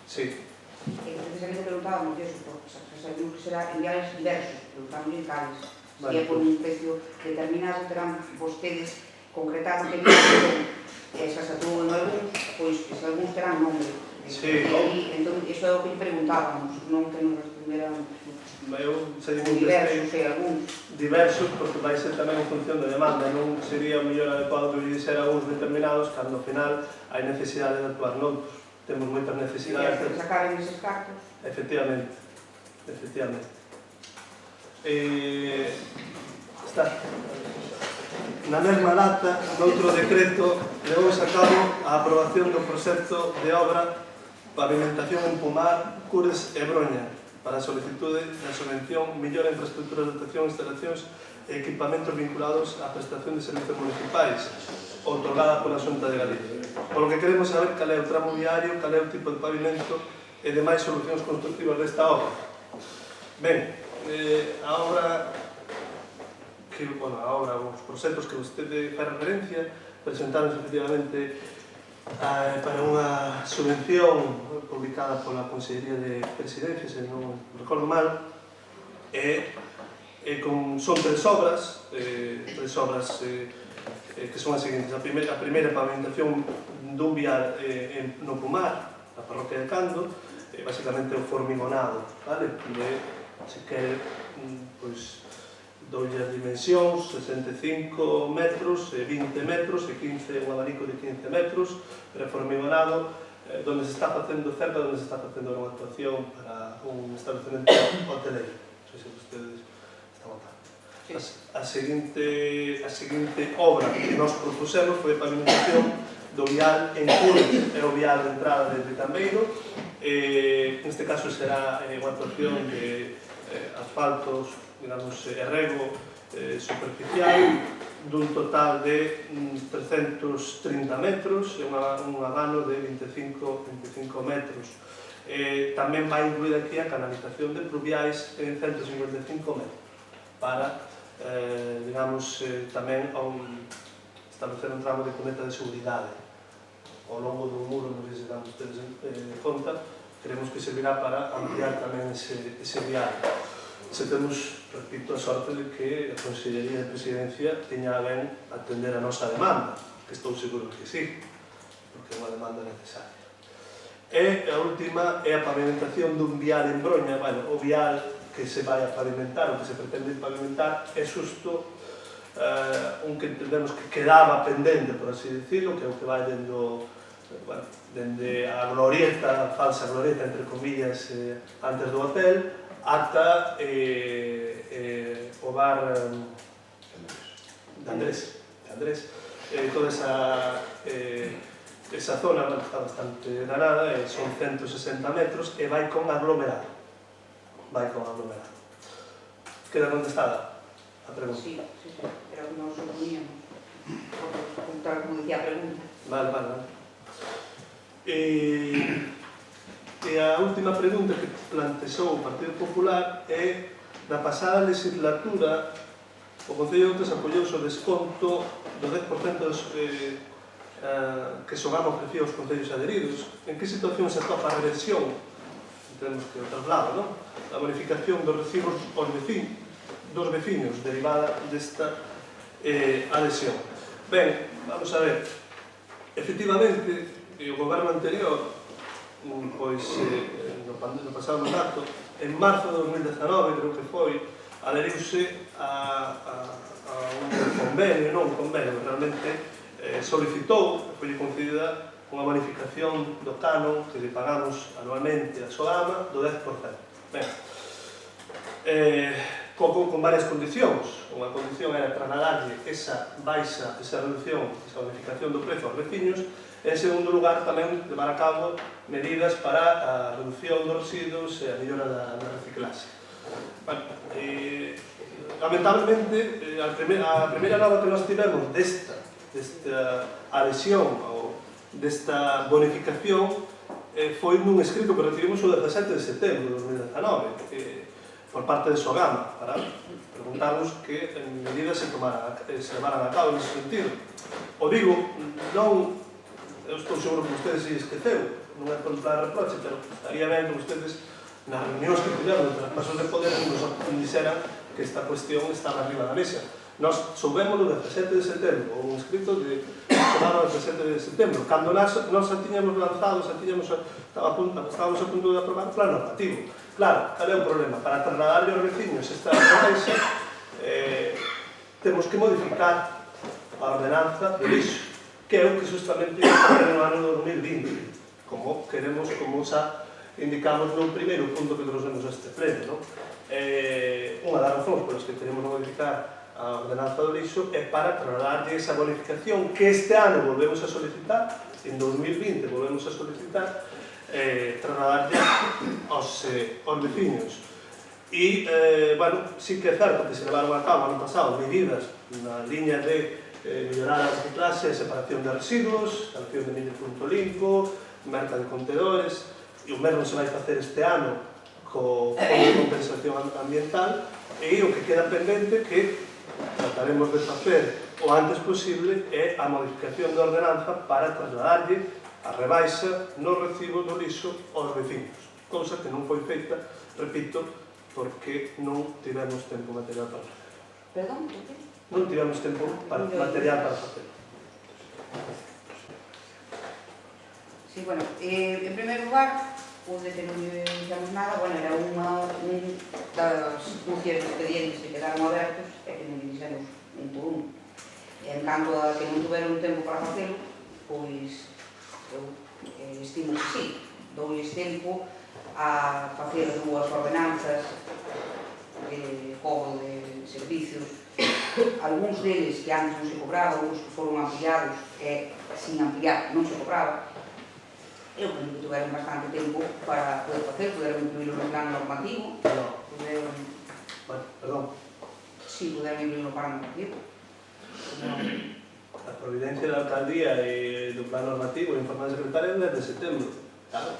Sí. Precisamente preguntábamos iso, porque sabemos que será en diarios diversos, preguntamos en cales. Se é por un precio determinado, terán vostedes concretado que se actuou en algúns, pois que se algúns terán nombre. Sí. Entón, iso é o que preguntábamos, non que nos responderan diversos, porque vai ser tamén en función da demanda. Non sería o mellor adecuado que lle dixera a uns determinados, cando ao final hai necesidade de actuar noutros. Temos moitas necesidades. E que sacar eses cartos. Efectivamente. Está na mesma data, noutro decreto, levouse a cabo a aprobación do proxecto de obra Pavimentación en Pomar, Cures e Broña para a solicitude da subvención Mellora Infraestructuras de Dotación, Instalacións e Equipamentos vinculados á prestación de servicios municipais outorgada pola Xunta de Galicia. Por lo que queremos saber cal é o tramo viario, cal é o tipo de pavimento e demais solucións constructivas desta obra. Ben, a obra, os proxectos que vostede fai referencia presentaronse efectivamente para unha subvención publicada pola Consellería de Presidencia, se non recordo mal, son tres obras que son as seguintes. A primeira pavimentación dun viar no Pomar, na parroquia de Cando, basicamente o formigonado, vale? De, se quere, pois, doulle as dimensións, 65 metros, 20 metros, e 15, un abanico de 15 metros, pero formigonado, donde se está facendo, cerca donde se está facendo unha actuación para un establecemento hoteleiro. Non sei se ustedes están notando. A seguinte obra que nos propusemos foi a pavimentación do vial en Curre, é o vial de entrada de Cambeiro. Neste caso será unha actuación de asfaltos, digamos, rego superficial, dun total de 330 metros e un abano de 25 metros. Tamén vai incluída aquí a canalización de pluviais en 155 metros para, digamos, tamén establecer un tramo de cuneta de seguridade ao longo do muro, non sei se dan ustedes conta, queremos que servirá para ampliar tamén ese vial. Se temos, repito, a sorte de que a Consellería de Presidencia teña a ben atender a nosa demanda, que estou seguro que sí, porque é unha demanda necesaria. E a última é a pavimentación dun vial en Broña. Bueno, o vial que se vai a pavimentar, o que se pretende pavimentar, é xusto un que entendemos que quedaba pendente, por así decirlo, que é o que vai dende a glorieta, a falsa glorieta, entre comillas, antes do hotel, ata o bar de Andrés. Toda esa zona está bastante danada, son 160 metros, e vai con aglomerado. Queda contestada a pregunta? Sí, pero nos uníamos por preguntar, como decía a pregunta. Vale. E a última pregunta que plantexou o Partido Popular é: na pasada legislatura o Concello de Outes apoiouse o desconto do 10% que Sogama ofrecía aos concellos adheridos. En que situación se atopa a reversión? Temos que o traslado, non? A bonificación dos recibos dos veciños derivada desta adhesión. Ben, vamos a ver. Efectivamente, o goberno anterior, pois, no pasado mandato, en marzo de 2019, creo que foi, adheriuse a un convenio, non un convenio, realmente solicitou, foi concedida unha bonificación do canon que le pagamos anualmente a Sogama do 10%. Ben, con varias condicións. Unha condición era trasladarlle esa baixa, esa reducción, esa bonificación do prezo aos veciños. En segundo lugar, tamén levar a cabo medidas para a reducción dos residuos e a mellora da reciclaxe. Lamentablemente, a primeira nova que nós tivemos desta adhesión ou desta bonificación foi nun escrito que recibimos o 17 de setembro de 2019 por parte de Sogama para preguntarnos que medidas se levaran a cabo nesse sentido. O digo, non, eu estou seguro que ustedes se esqueceu, non é por dar reproche, pero estaría ben que ustedes nas reunións que tiveron entre as pasos de poder nos dixeran que esta cuestión estaba arriba da mesa. Nós soubemos o 17 de setembro, ou un escrito de Sogama o 17 de setembro, cando nós xa tiñamos lanzado, estábamos a punto de aprobar o plan normativo. Claro, cal é o problema? Para trasladarle aos veciños esta baixa, temos que modificar a ordenanza do lixo, que é o que justamente no ano 2020, como xa indicamos no primeiro punto que trouxemos a este pleno. Unha das razóns polas que queremos modificar a ordenanza do lixo é para trasladarlle esa bonificación que este ano volvemos a solicitar, en 2020 volvemos a solicitar, trasladarlle aos veciños. E, bueno, sí que é certo que se levaron a cabo ano pasado medidas na liña de mellorar a reciclaxe, a separación de residuos, a acción de millo punto limpo, merca de contedores, e o mesmo se vai facer este ano co de compensación ambiental, e o que queda pendente que trataremos de facer o antes posible é a modificación da ordenanza para trasladarlle a rebaixa no recibo do lixo aos veciños, cousa que non foi feita, repito, porque non tivemos tempo material para facer. Perdón, por que? Non tivemos tempo material para facer. Sí, Sí, bueno, en primer lugar, o de que non dixemos nada, bueno, era unha das funciones expedientes que quedaron abertos e que non dixemos un por un. En canto a que non tuveron tempo para facelo, pois eu estimo que sí, doulles tempo a facer as dúas ordenanzas de cobro de servicios, algúns deles que antes non se cobraba, outros que foron ampliados e sin ampliar non se cobraba. Eu creo que tiveron bastante tempo para poder facer, puderon incluílo no plan normativo, puderon... Bueno, perdón. Sí, puderon incluílo no plan normativo. A providencia da alcaldía e do plan normativo e informe da secretaria desde setembro. Claro.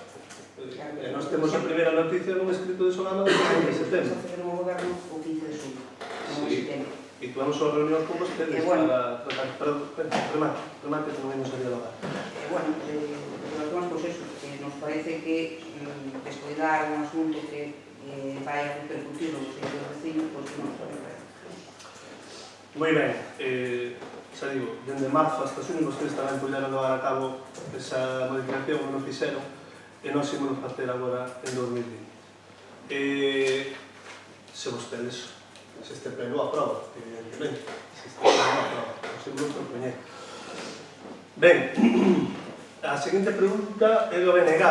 E nós temos a primeira noticia nun escrito de Solana do 15 de setembro. Entonces, no goberno o 15 de xulio, non de Sí. setembro. E tuvemos unha reunión con vostedes bueno. para tratar... Perdón, remate que non vimos a dialogar. Bueno, nós temos eso, que nos parece que descuidar un asunto que vai a repercutir nos servicios vecinos, pois que non se vai a Moi ben, xa digo, dende marzo hasta xunio vostedes tamén puderon levar a cabo esa modificación que non fixeron e nós ímos facer agora en 2020. Se vostedes, se este pleno aproba, evidentemente, se este pleno aproba, nos ímos propoñer. Ben, a seguinte pregunta é do BNG.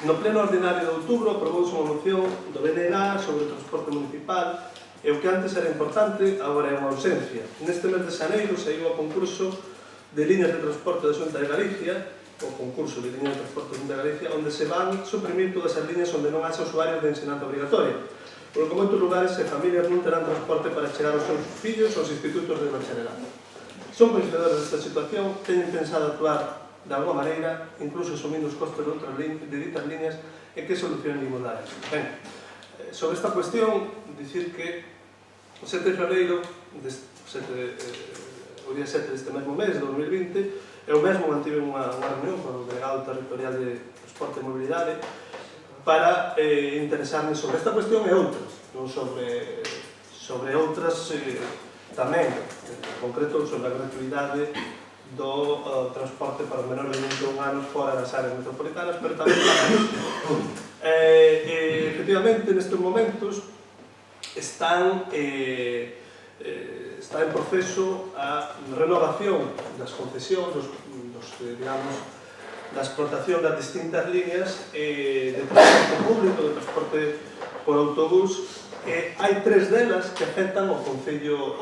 No pleno ordinario de outubro aprobouse unha moción do BNG sobre o transporte municipal e o que antes era importante agora é unha ausencia. Neste mes de xaneiro saiu o concurso de líneas de transporte da Xunta de Galicia, o concurso de líneas de transporte da Xunta de Galicia, onde se van suprimir todas as líneas onde non haxa usuarios de ensinanza obrigatoria, porque en moitos lugares e familias non terán transporte para chegar aos seus fillos aos institutos de bacharelato. Son coñecedores desta situación, teñen pensado actuar de alguma maneira, incluso asumindo os costes de ditas líneas, e que solución imos dar. Ben, sobre esta cuestión, dicir que o 7 de febreiro, o día 7 deste mesmo mes, de 2020, eu mesmo mantive unha reunión con o delegado territorial de Transporte e Mobilidade para interesarme sobre esta cuestión e outras, non sobre outras tamén, en concreto sobre a gratuidade do transporte para os menores de 21 anos fora das áreas metropolitanas, pero tamén para isto. Efectivamente, nestes momentos está en proceso a renovación das concesións, digamos, da explotación das distintas líneas de transporte público, de transporte por autobús. Hai 3 delas que afectan o Concello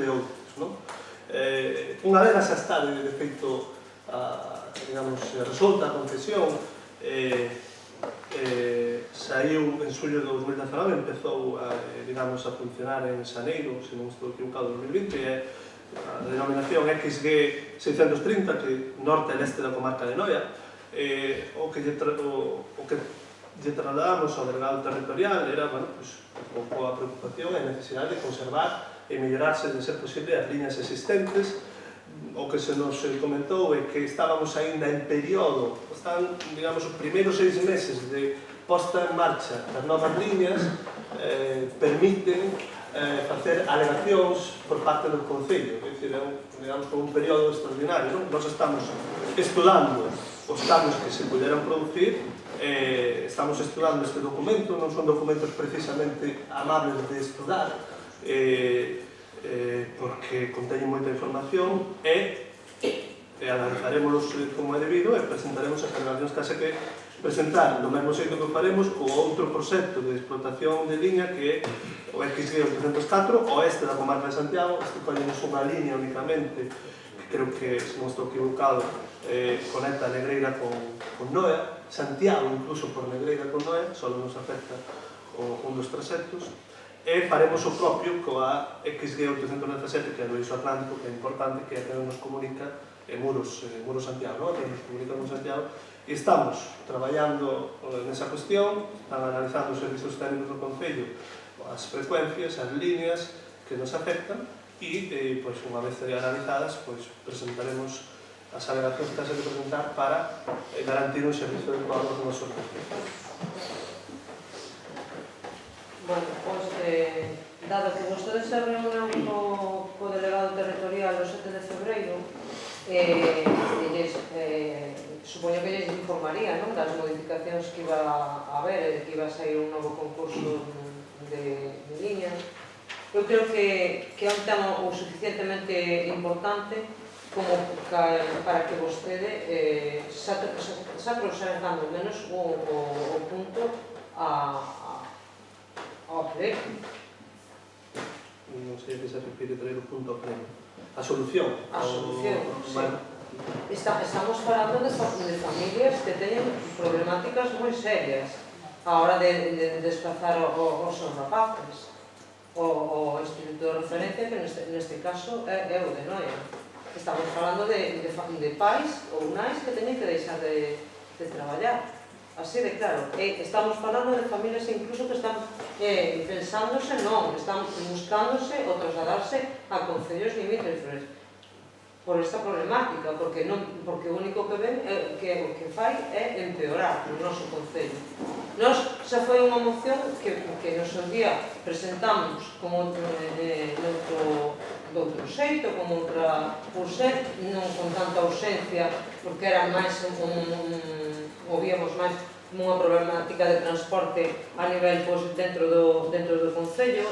de Outros, non? Unha delas xa está, de feito, digamos, resolta a concesión, saiu en xullo de 2019, empezou digamos, a funcionar en xaneiro, se non estou equivocado, 2020, e a denominación XG 630, que norte e leste da comarca de Noia, o que lle trasladamos ao delegado territorial era, bueno, pues, un pouco a preocupación e a necesidade de conservar e mellorarse, de ser posible, as líneas existentes. O que se nos comentou é que estábamos aínda en período, están, digamos, os primeiros 6 meses de posta en marcha das novas líneas, permiten facer alegacións por parte do Concello, é dicir, é un período extraordinario, non? Nós estamos estudando os cambios que se puderan producir, estamos estudando este documento, non son documentos precisamente amables de estudar, porque conteñen moita información e analizaremos como é debido e presentaremos as alegacións que haxe que presentar do mesmo xeito que faremos o outro proxecto de explotación de liña que é o XG 804, o este da comarca de Santiago. Este collemos unha liña únicamente que creo que, se non estou equivocado, conecta Negreira con Noia, Santiago incluso por Negreira con Noia, só nos afecta un dos traxectos, e faremos o propio coa XG 817, que é do Eixo Atlántico, que é importante, que é que nos comunica Muros Santiago, que nos comunica con Santiago, e estamos traballando nesa cuestión, están analizando os servizos técnicos do Concello, as frecuencias, as líneas que nos afectan, e, pois, unha vez analizadas, pois, presentaremos as alegacións que se de presentar para garantir un servizo adecuado aos nosos vecinos. Bueno, pois, dado que vostedes se reúnen co delegado territorial o 7 de febreiro, supoño que lles informaría, non, das modificacións que iba a haber, que iba a sair un novo concurso de liña. Eu creo que é un tema o suficientemente importante como para que vostede xa trouxera cando menos o punto ao proxecto. Non sei que se refire traer o punto ao pleno. A solución. A solución, sí. Bueno, Estamos falando de familias que teñen problemáticas moi serias a hora de desplazar os seus rapaces. O instituto de referencia, que neste caso é o de Noia. Estamos falando de pais ou nais que teñen que deixar de traballar. Así de claro. Estamos falando de familias incluso que están pensándose, non, están buscándose ou trasladarse a concellos limítrofes por esta problemática, porque o único que ven que o que fai é empeorar o noso concello. Nos xa foi unha moción que no seu día presentamos como doutro xeito, como outra urxencia, non con tanta urxencia, porque era máis o víamos máis como unha problemática de transporte a nivel dentro do concello.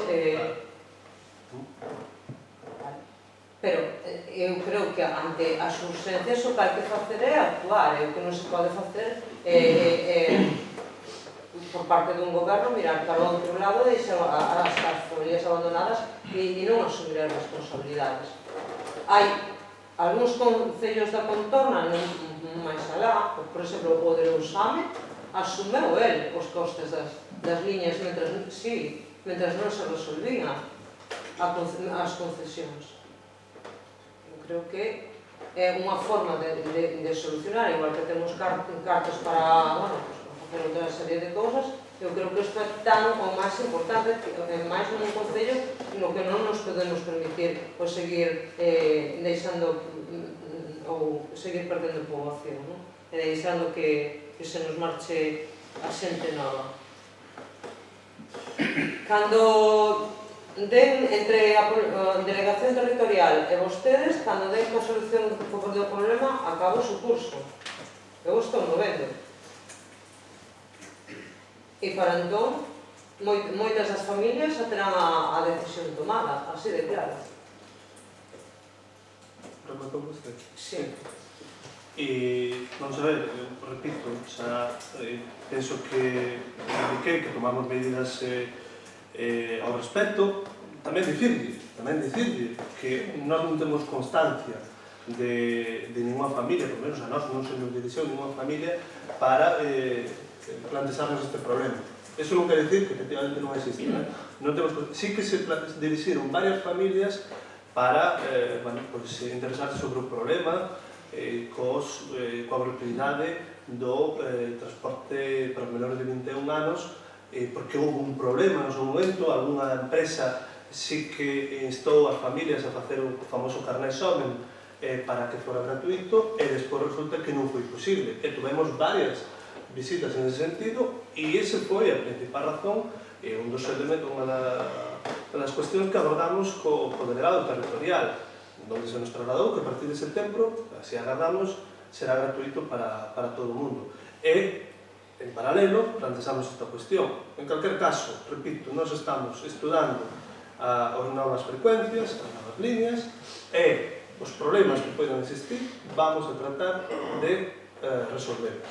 Pero eu creo que ante as urxencias o que hai que facer é actuar, e o que non se pode facer por parte dun goberno mirar para o outro lado e deixar as familias abandonadas e non asumir as responsabilidades. Hai algúns concellos da contorna non máis alá, por exemplo o de Lousame asumeu el os costes das liñas mentre non se resolvían as concesións. Creo que é unha forma de solucionar, igual que temos cartas para facer outra serie de cousas. Eu creo que isto é tan o máis importante, máis nun concello no que non nos podemos permitir o seguir deixando ou seguir perdendo poboación, e deixando que se nos marche a xente nova. Cando den entre a delegación territorial e vostedes, cando den coa solución do problema, acaba o seu curso. Eu estou no vendo. E para entón, moitas das familias xa terán a decisión tomada, así de claro. rematou vostede? Sí. E, vamos a ver, eu repito, xa penso que indiquei que tomamos medidas ao respecto. Tamén dicirlle que nós non temos constancia de ninguna familia, por menos a nós non se nos dirixiu ninguna familia para plantexarnos este problema. Eso non quer decir que efectivamente non existe, non temos, sí que se dirixiron varias familias para interesarse sobre o problema coa gratuidade do transporte para os menores de 21 anos, porque houve un problema no seu momento, algunha empresa sí que instou as familias a facer o famoso carné Xoven para que fora gratuito, e despois resulta que non foi posible. E tuvemos varias visitas en ese sentido, e ese foi a principal razón, un dos elementos, unha das cuestións que abordamos co delegado territorial, onde se nos trasladou que a partir de setembro, así agardamos, será gratuito para todo o mundo. E, en paralelo, plantexamos esta cuestión. En calquer caso, repito, nós estamos estudando as novas frecuencias, as novas líneas, e os problemas que poden existir vamos a tratar de resolver.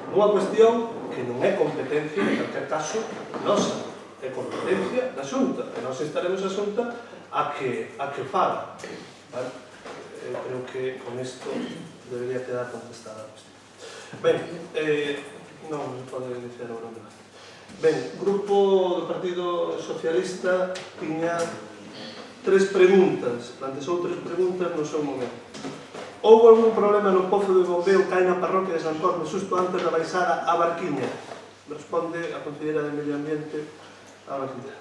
Unha cuestión que non é competencia, en calquer caso, nosa, é competencia da Xunta, e nós estaremos a Xunta a que faga. Eu creo que con isto debería quedar contestada a cuestión. Ben, non se pode iniciar agora un debate. Ben, o grupo do Partido Socialista tiña 3 preguntas, plantexou 3 preguntas no seu momento. Houve algún problema no pozo de bombeo que hai na parroquia de San Cosme xusto antes da baixada a Barquiña? Responde a Conselleira de Medio Ambiente, a Barquiña.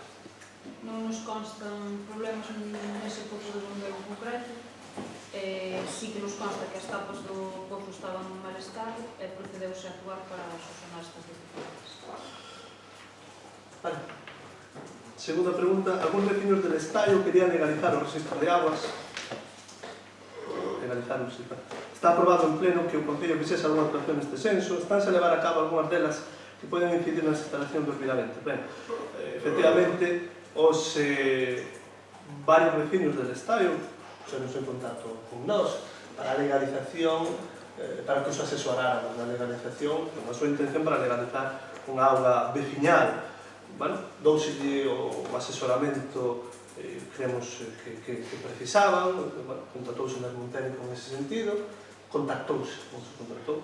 Non nos constan problemas nese pozo de bombeo en concreto. Sí que nos consta que as tapas do pozo estaban en mal estado e procedeuse a actuar para solucionar estas dificultades. Vale. Segunda pregunta, algúns vecinos del Estaio querían legalizar o registro de aguas. legalizarnos. Está aprobado en pleno que o Concello fixese algunha actuación neste senso, estánse a levar a cabo algunhas delas que poden incidir nas instalacións dos viramentes. Ben, efectivamente, os varios vecinos del estadio puseronse en contacto con nós para a legalización, para que os asesoráramos na legalización, con a súa intención para legalizar unha auga veciñal. Bueno, douselle o asesoramento creemos que precisaban, bueno, contactouse un técnico nese sentido, contactouse, non se contactou,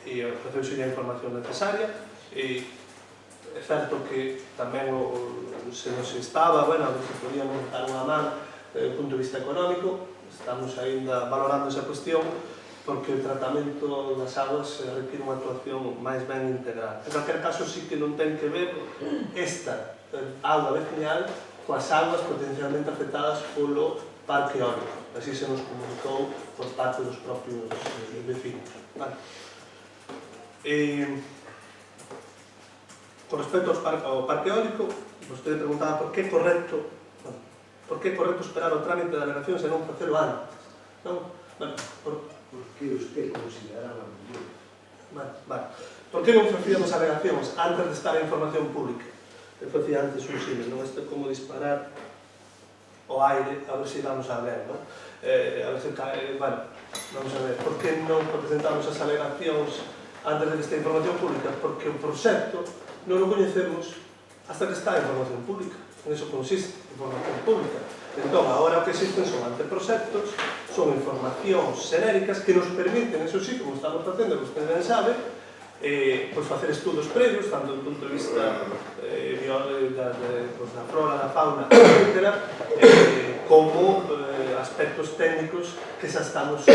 e ofreceuse a información necesaria, e é certo que tamén se nos estaba, bueno, a ver se podíamos dar unha man do punto de vista económico, estamos aínda valorando esa cuestión, porque o tratamento das aguas requiere unha actuación máis ben integral. En calquer caso, sí que non ten que ver esta auga veciñal coas aguas potencialmente afectadas polo parque eólico. Así se nos comunicou por parte dos propios vecinos. Vale. Con respecto ao parque eólico, vostede preguntaba por que é correcto esperar o trámite da alegación se non facelo antes. Non? Bueno, Porque usted consideraba mellor. Vale. Por que non facíamos alegacións antes de estar a información pública? Eu facía antes un símil, non? Isto é como disparar o aire, a ver se vamos a ver, non? A ver se cae, bueno, vamos a ver. Por que non presentamos as alegacións antes de esta información pública? Porque o proxecto non o coñecemos hasta que está a información pública. En eso consiste a información pública. Entón, agora o que existen son anteproxectos, son informacións xenéricas que nos permiten, eso sí, como estamos facendo, que usted ben sabe, pois facer estudos previos, tanto do punto de vista da flora, da fauna, etc., como aspectos técnicos que xa estamos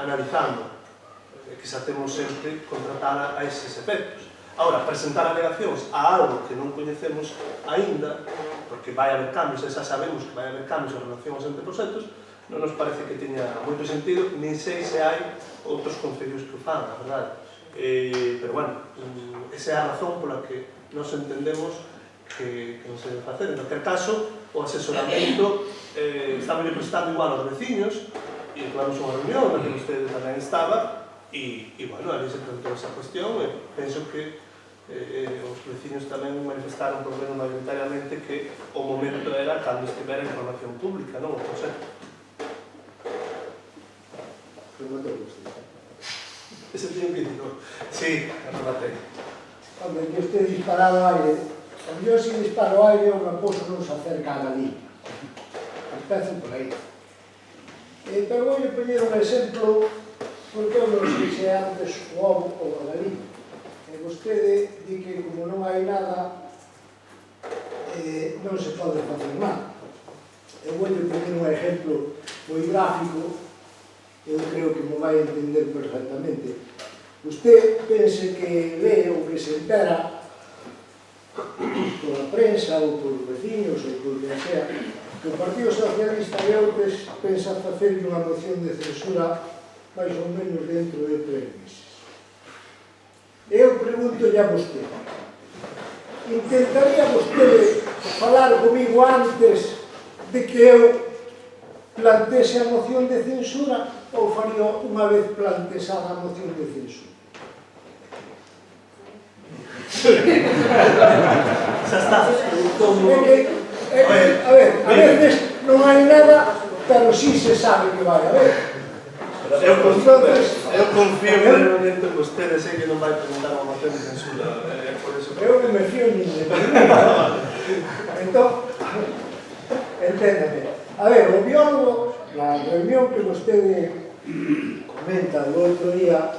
analizando, que xa temos sempre contratada a eses efectos. Agora, presentar alegacións a algo que non coñecemos aínda, porque vai haber cambios, e xa sabemos que vai haber cambios en relación aos anteproxectos, non nos parece que teña moito sentido, nin sei se hai outros concellos que o fan, a verdade. Pero, bueno, esa é a razón pola que nos entendemos que non se debe facer. En calquer caso, o asesoramento estamos prestando igual aos veciños, e tuvamos unha reunión na que usted tamén estaba, e, bueno, ali se preguntou esa cuestión, e penso que os veciños tamén manifestaron por menos mayoritariamente que o momento era cando estivera a información pública, non? O concepto. Rematou usted. Ese tiño que dicir, sí, rematei. Cando que usted disparado ao aire, cando yo se disparo ao aire, o raposo non se acerca a Galí. Empece por aí. Pero vou poñer un exemplo, porque eu non sei se antes o ovo ou a Galí. Vostede di que como non hai nada, non se pode facer nada. Eu vou poñer un exemplo moi gráfico, eu creo que me vai entender perfectamente. Usted pense que lee ou que se entera pola prensa ou polos veciños ou por que sea, que o Partido Socialista de Outes pensa facer unha moción de censura máis ou menos dentro de 3 meses. Eu pregúntolle a vostede, intentaría vostede falar comigo antes de que eu plantese a moción de censura ou faría unha vez plantesada a moción de censura? Xa está. A veces non hai nada, pero sí se sabe que vai haber. Eu confío plenamente en vostede, sei que non vai preguntar unha moción de censura, por eso. Eu non me fío nin de mí. Entón, enténdame. A ver, o biólogo, na reunión que vostede comenta do outro día,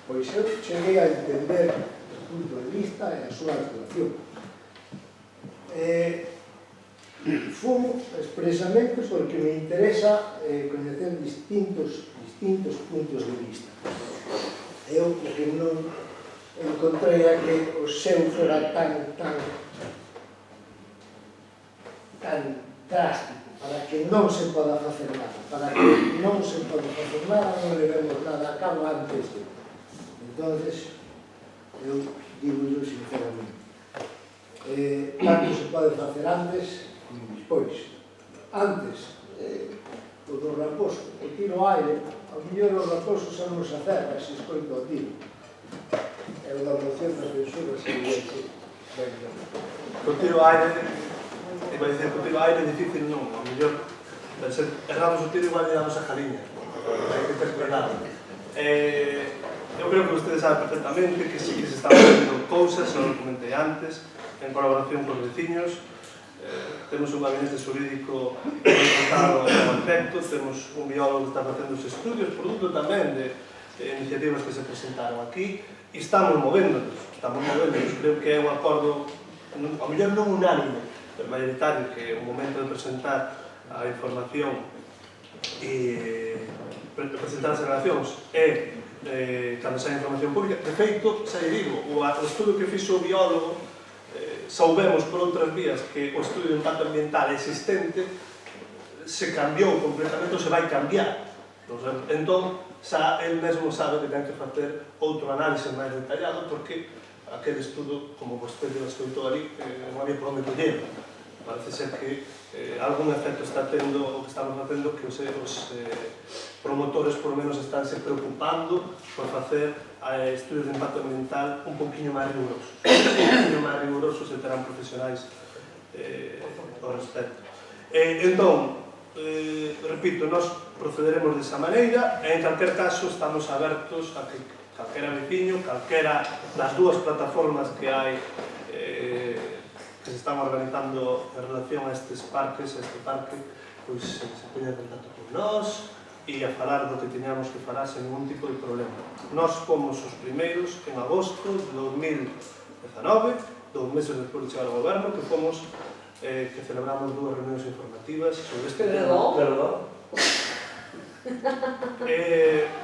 pois eu cheguei a entender o punto de vista e a súa actuación. Fumo expresamente porque me interesa coñecer distintos puntos de vista. Eu, porque non encontrei a que o seu fora tan drástico, para que non se poda facer nada. Para que non se poda facer nada, non levemos nada a cabo antes de. Entonces, eu digo sinceramente, tanto se pode facer antes como despois. Antes, o do raposo, o tiro ao aire, ao mellor o raposo xa non se acerca se escoita o tiro. E o da moción da censura se dice O tiro ao aire, iba a dizer que o tiro ao aire é difícil, non, ao mellor, se erramos o tiro igual llegamos a Jaliña, hai que ter cuidado. Eu creo que ustedes saben perfectamente que sí que se están facendo cousas, xa lo comentei antes, en colaboración con os veciños. Temos un gabinete jurídico orientado ao efecto, temos un biólogo que está facendo os estudios, produto tamén de iniciativas que se presentaron aquí, e estamos movéndonos. Creo que é un acordo, ao mellor non unánime, pero mayoritario, que o momento de presentar a información e presentar as relacións é cando sai información pública. De feito, xa digo, o estudo que fixo o biólogo, soubemos por outras vías que o estudio de impacto ambiental existente se cambiou completamente ou se vai cambiar. Entón, xa el mesmo sabe que ten que facer outro análise máis detallado porque aquele estudo, como vostede o escoitou ali, non había por onde coller. Parece ser que algún efecto está tendo o que estamos facendo que os promotores por lo menos estánse preocupando por facer estudios de impacto ambiental un poquinho máis rigurosos e terán profesionais ao respecto. Entón, repito, nós procederemos desa maneira e en calquer caso estamos abertos a que calquera veciño, calquera das dúas plataformas que hai que se están organizando en relación a estes parques, a este parque, pois se poña en contacto con nós e a falar do que teñamos que falar sen ningún tipo de problema. Nós fomos os primeiros en agosto de 2019, 2 meses despois de chegar ao goberno, que fomos que celebramos 2 reunións informativas sobre este tema. Perdón.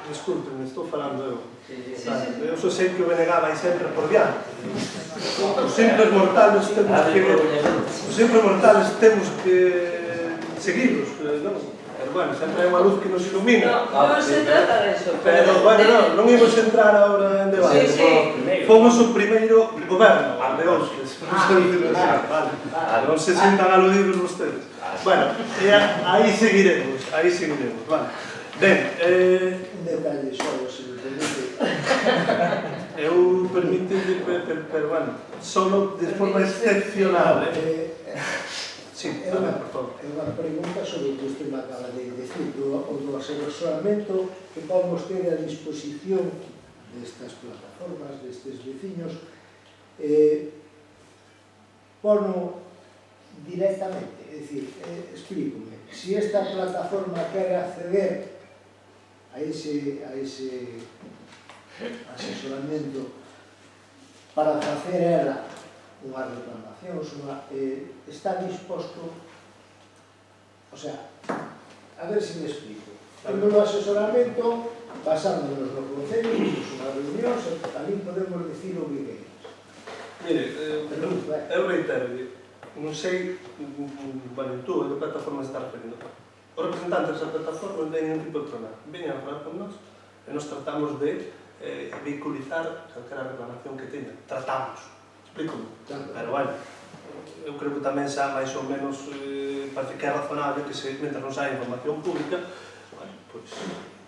Disculpen, estou falando eu. Eu só sei que o BNG vai sempre por diante. Os simples mortales temos que seguirlos, non? Pero, bueno, sempre hai unha luz que nos ilumina. Non se trata de eso. Pero, bueno, non imos entrar agora en debate. Fomos o primeiro goberno de Oustes. Non se sintan aludidos vostedes. Bueno, aí seguiremos, vale. Ben, un detalle só, se me permite. Eu permítelle, pero, bueno, solo de forma excepcional, Sí, é unha pregunta sobre o que usted me acaba de decir, o do asesoramento que podemos ter a disposición destas plataformas, destes veciños, pono directamente, é dicir, explícome, si esta plataforma quere acceder a ese asesoramento para facer ela unha reclamación, está disposto, o sea, a ver se me explico. Temos o asesoramento, basándonos no concello, unha reunión, tamén podemos dicir o que queremos. Mire, eu reitero, non sei, bueno, tú, a que plataforma está referindo? Os representantes desa plataforma non teñen tipo de problema. Veñan a falar con nós e nos tratamos de vehiculizar calquera reclamación que teña. Tratamos. Explícome. Pero, bueno, eu creo que tamén xa máis ou menos parece que é razonable que se, mentre non xa información pública, bueno, pois,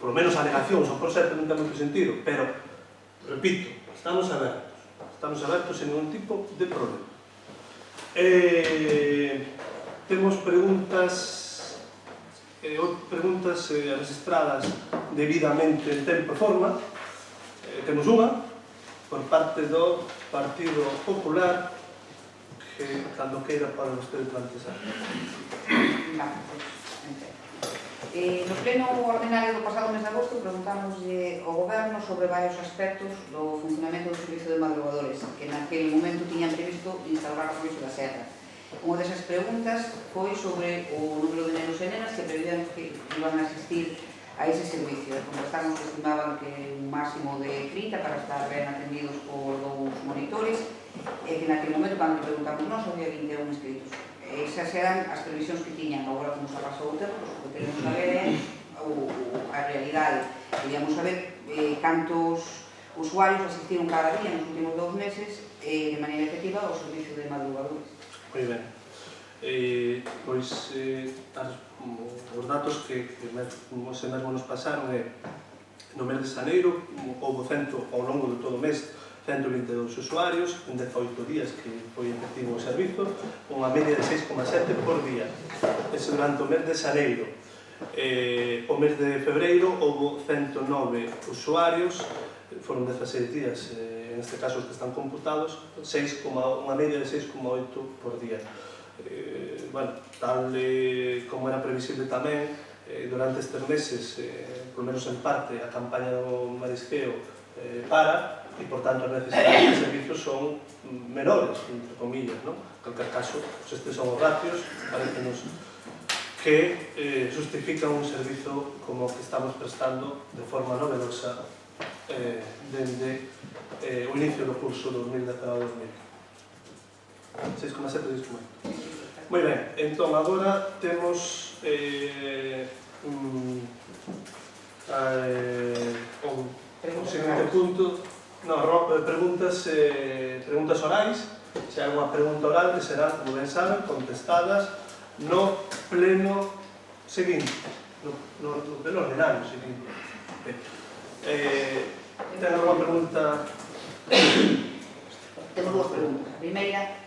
por lo menos alegacións ou por certo non ten moito sentido, pero, repito, estamos abertos sen ningún tipo de problema. Temos preguntas registradas debidamente en tempo e forma. Temos unha por parte do Partido Popular que cando queira pode vostede plantexar. No pleno ordinario do pasado mes de agosto preguntámoslle ao Goberno sobre varios aspectos do funcionamento do servicio de madrugadores que naquele momento tiñan previsto instaurar a Servicio da Serra. Unha desas preguntas foi sobre o número de nenos e nenas que prevían que iban a asistir a ese servicio. Contestamos que estimaban que un máximo de 30 para estar ben atendidos por 2 monitores e que naquele momento, cando preguntamos nós, había 21 inscritos. Esas eran as previsións que tiñan. Agora, como se ha pasado o tempo, o que queremos saber é a realidade. Queríamos saber cantos usuarios asistiron cada día nos últimos 2 meses de maneira efectiva ao servicio de madrugadores. Moi ben. Pois, os datos que mesmo nos pasaron é no mes de xaneiro houve ao longo de todo o mes 122 usuarios en 18 días que foi efectivo o servizo, unha media de 6,7 por día. Ese durante o mes de xaneiro. O mes de febreiro houve 109 usuarios, foron 16 días, en este caso os que están computados, unha media de 6,8 por día. Bueno, tal como era previsible tamén, durante estes meses, por menos en parte, a campaña do marisqueo para, e por tanto as necesidades de servicios son menores, entre comillas, non? En calquer caso, estes son os ratios, parecenos que justifican un servizo como o que estamos prestando de forma novedosa dende o inicio do curso 2019-2020. 6,7, 6,8. Moi ben, entón agora temos o seguinte punto, preguntas orais. Se hai unha pregunta oral que será, como ben saben, contestadas no pleno seguinte, no pleno ordinario seguinte. Ten alguma pregunta? Temos dúas preguntas. A primeira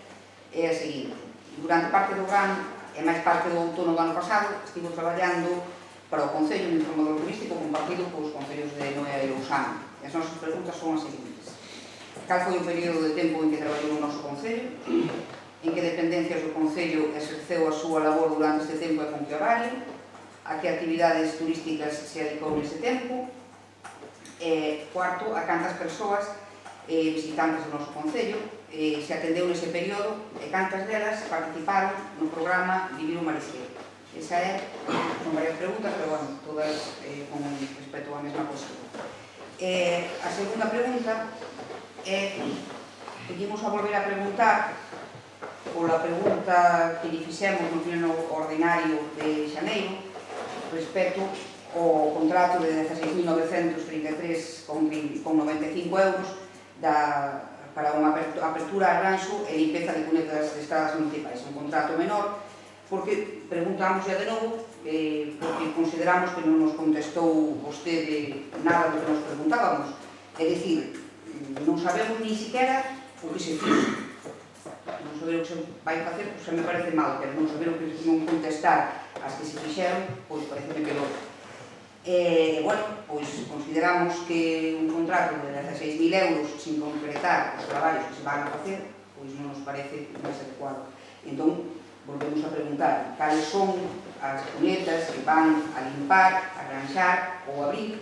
é a seguinte. Durante parte do verán e máis parte do outono do ano pasado estivo traballando para o Concello un informador turístico compartido cos Concellos de Noia e Lousán. E as nosas preguntas son as seguintes. Cal foi o período de tempo en que traballou no noso Concello? En que dependencias do Concello exerceu a súa labor durante este tempo e con que horario? A que actividades turísticas se dedicou nese tempo? E, cuarto, a cantas persoas visitantes do noso Concello se atendeu nese período e cantas delas participaron no programa Vivir o Marisqueo. Esa son varias preguntas, pero bueno, todas con respecto á mesma cuestión. A segunda pregunta é, pedimos a volver a preguntar pola pregunta que lle fixemos no pleno ordinario de xaneiro respecto ao contrato de 16.933,95 euros para unha apertura, arranxo e limpeza de cunetas de estradas municipais. Un contrato menor, porque preguntamos ya de novo, porque consideramos que non nos contestou vostede nada do que nos preguntábamos. É dicir, non sabemos ni siquiera o que se fixo. Non saber o que se vai facer, pois me parece mal, pero non saber o que non contestar as que se fixeron, pois pareceme peor. Bueno, pois consideramos que un contrato de 16.000 euros sin concretar os traballos que se van a facer, pois non nos parece máis adecuado. Entón, volvemos a preguntar cales son as cunetas que van a limpar, a arranxar ou abrir,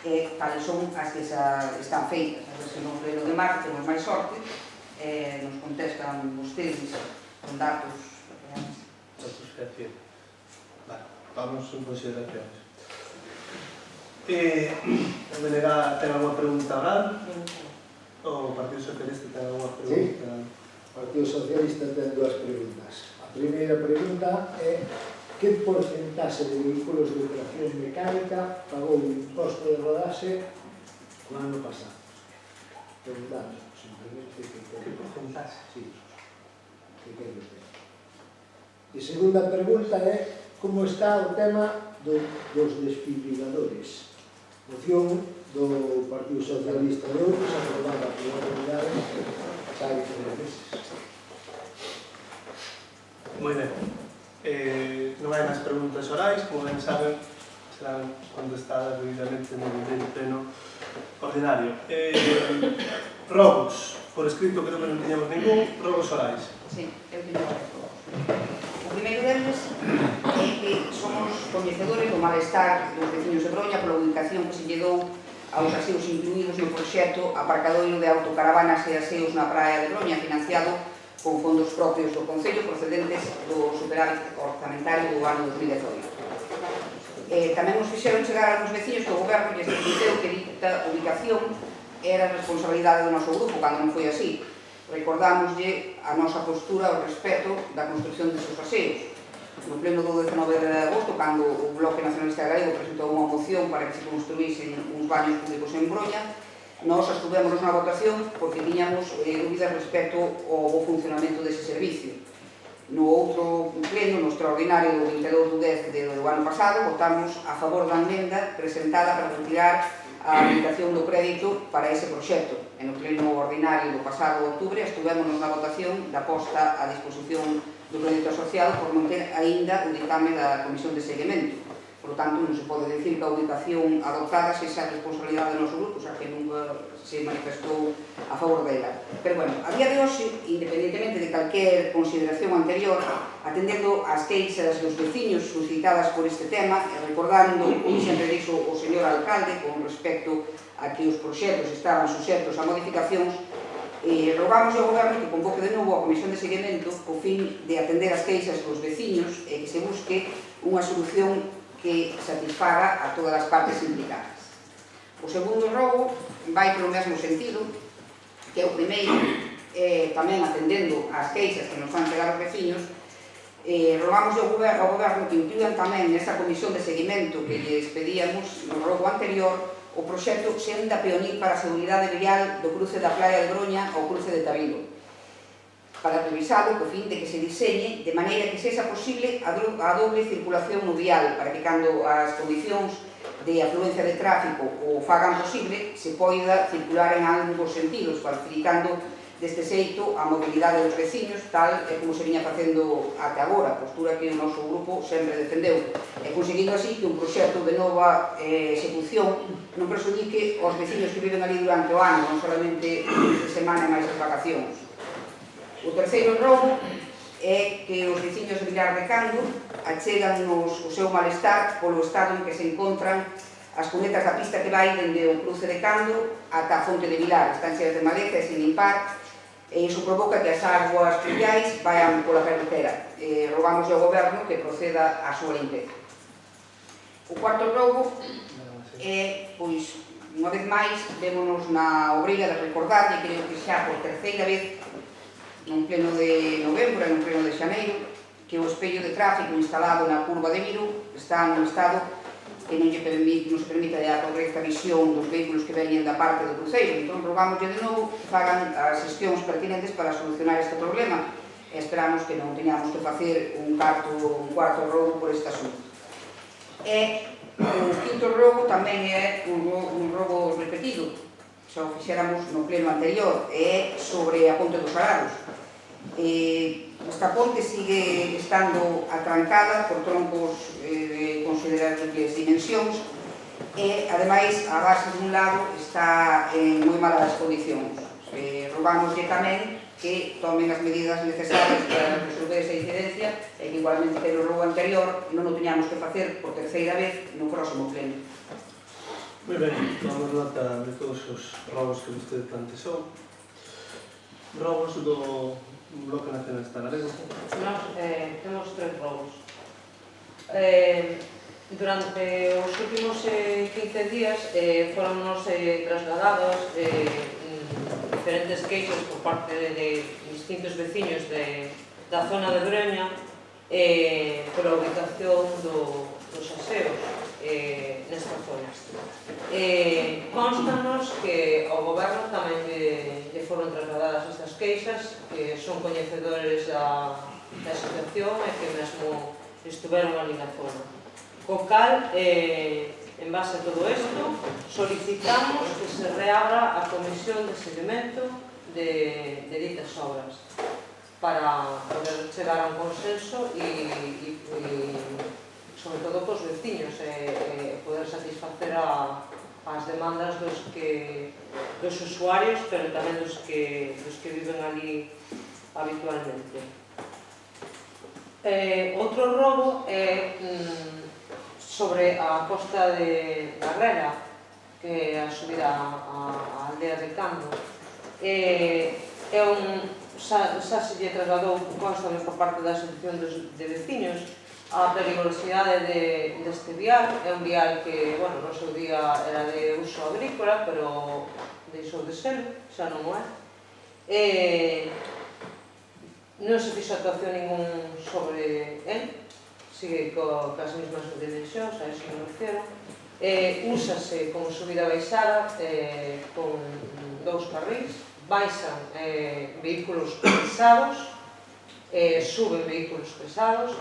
e cales son as que están feitas. A ver se no pleno de marzo temos máis sorte, nos contestan vostedes con datos reales. Datos fehacientes. Vale, vamos en consideracións. O delegado ten alguma pregunta oral? O Partido Socialista ten alguma pregunta? O Partido Socialista ten dúas preguntas. A primeira pregunta é que porcentaxe de vehículos de operación mecánica pagou o imposto de rodaxe o ano pasado? Preguntamos, simplemente que porcentaxe? Sí, que quero ter. E segunda pregunta é como está o tema dos desfibriladores. Moción do Partido Socialista de Ouros aprobada por unanimidade hai 3 meses. Moi ben. Non hai máis preguntas orais, como ben saben, serán contestadas debidamente no pleno ordinario. Rogos, por escrito creo que non teñamos ningún, rogos orais. Sí, eu teño varios rogos. O primeiro deles é que somos coñecedores do malestar dos veciños de Broña pola ubicación que se lle dou aos aseos incluídos no proxecto aparcadoiro de autocaravanas e aseos na praia de Broña, financiado con fondos propios do Concello procedentes do superávit orzamentario do ano 2018. Tamén nos fixeron chegar a uns veciños que o goberno lles diceu que dita ubicación era responsabilidade do noso grupo, cando non foi así. Recordámoslle a nosa postura ao respecto da construcción de seus aseos. No pleno do 19 de agosto, cando o Bloque Nacionalista Galego presentou unha moción para que se construísen uns baños públicos en Broña, nós abstuvemos na votación porque tiñamos dúbidas respecto ao bo funcionamento dese servicio. No outro pleno, no extraordinario do 22 de 10 do ano pasado, votamos a favor da emenda presentada para retirar a habilitación do crédito para ese proxecto. En o pleno ordinario do pasado outubro estuvemos na votación da posta a disposición do crédito asociado por non ter aínda o ditame da Comisión de Seguimento. Por tanto, non se pode dicir que a ubicación adoptada se xa responsabilidade do noso grupo, xa que nunca se manifestou a favor dela. Pero, bueno, a día de hoxe, independentemente de calquer consideración anterior, atendendo ás queixas dos veciños suscitadas por este tema, e recordando, como sempre dixo o señor alcalde, con respecto a que os proxectos estaban suxetos a modificacións, rogamos ao Goberno que convoque de novo a Comisión de Seguimento co fin de atender as queixas dos veciños e que se busque unha solución que satisfaga a todas as partes implicadas. O segundo rogo vai polo mesmo sentido que o primeiro, tamén atendendo ás queixas que nos van chegar os veciños, rogamos ao Goberno que incluan tamén nesta comisión de seguimento que lles pedíamos no rogo anterior o proxecto Senda Peonil para a Seguridade Vial do cruce da Playa de Broña ao cruce de Tabilo, para revisalo co fin de que se diseñe de maneira que sexa posible a doble circulación no vial, para que cando as condicións de afluencia de tráfico o fagan posible, se poida circular en ambos sentidos, facilitando deste xeito a mobilidade dos veciños, tal como se viña facendo ata agora, postura que o noso grupo sempre defendeu, e conseguindo así que un proxecto de nova execución non presudique aos veciños que viven ali durante o ano, non solamente de semana e máis as vacacións. O terceiro rogo é que os veciños de Vilar de Cando achegan-nos o seu malestar polo estado en que se encontran as cunetas da pista que vai dende o cruce de Cando ata a fonte de Vilar. Están cheas de maleza e sin limpar, e iso provoca que as aguas pluviais vayan pola carretera. Rogamos ao Goberno que proceda a súa limpeza. O cuarto rogo é, pois, unha vez máis, vémonos na obriga de recordar, e creo que xa por terceira vez, nun pleno de novembro e nun pleno de xaneiro, que o espello de tráfico instalado na curva de Viru está nun estado que non se permite a correcta visión dos vehículos que veñen da parte do cruceiro. Entón, rogamos de novo que fagan as xestións pertinentes para solucionar este problema e esperamos que non teñamos que facer un cuarto rogo por este asunto. E o quinto rogo tamén é un rogo repetido, xa o fixéramos no pleno anterior, é sobre a Ponte dos Arados. Esta ponte sigue estando atrancada por troncos de considerables dimensións e, ademais, a base dun lado está en moi malas condicións. Rogamos tamén que tomen as medidas necesarias para resolver esa incidencia e que, igualmente que no rogo anterior, non o teñamos que facer por terceira vez no próximo pleno. Moi ben, tomamos nota de todos os robos que vostede plantexou. Robos do Bloque Nacionalista Galego. Nós temos tres robos. Durante os últimos 15 días foronnos trasladados diferentes queixas por parte de distintos veciños da zona de Breña pola ubicación dos aseos nestas zonas. Constanos que ao Goberno tamén lle foron trasladadas estas queixas, que son coñecedores da situación e que mesmo estiveron ali na zona. Co cal, en base a todo isto, solicitamos que se reabra a Comisión de Seguimento de ditas obras para poder chegar a un consenso e sobre todo cos veciños e poder satisfacer as demandas dos usuarios, pero tamén dos que viven ali habitualmente. Outro robo é sobre a costa de Garrera, que é a subida á aldea de Cando. Xa se lle trasladou constante por parte da Asociación de Veciños a perigosidade deste vial. É un vial que, bueno, no seu día era de uso agrícola, pero deixou de ser, xa non o é. Non se fixo actuación ningún sobre el, sigue cas mesmas dimensións, a eso me refiero. Úsase como subida baixada con 2 carrís, baixan vehículos pesados suben vehículos pesados.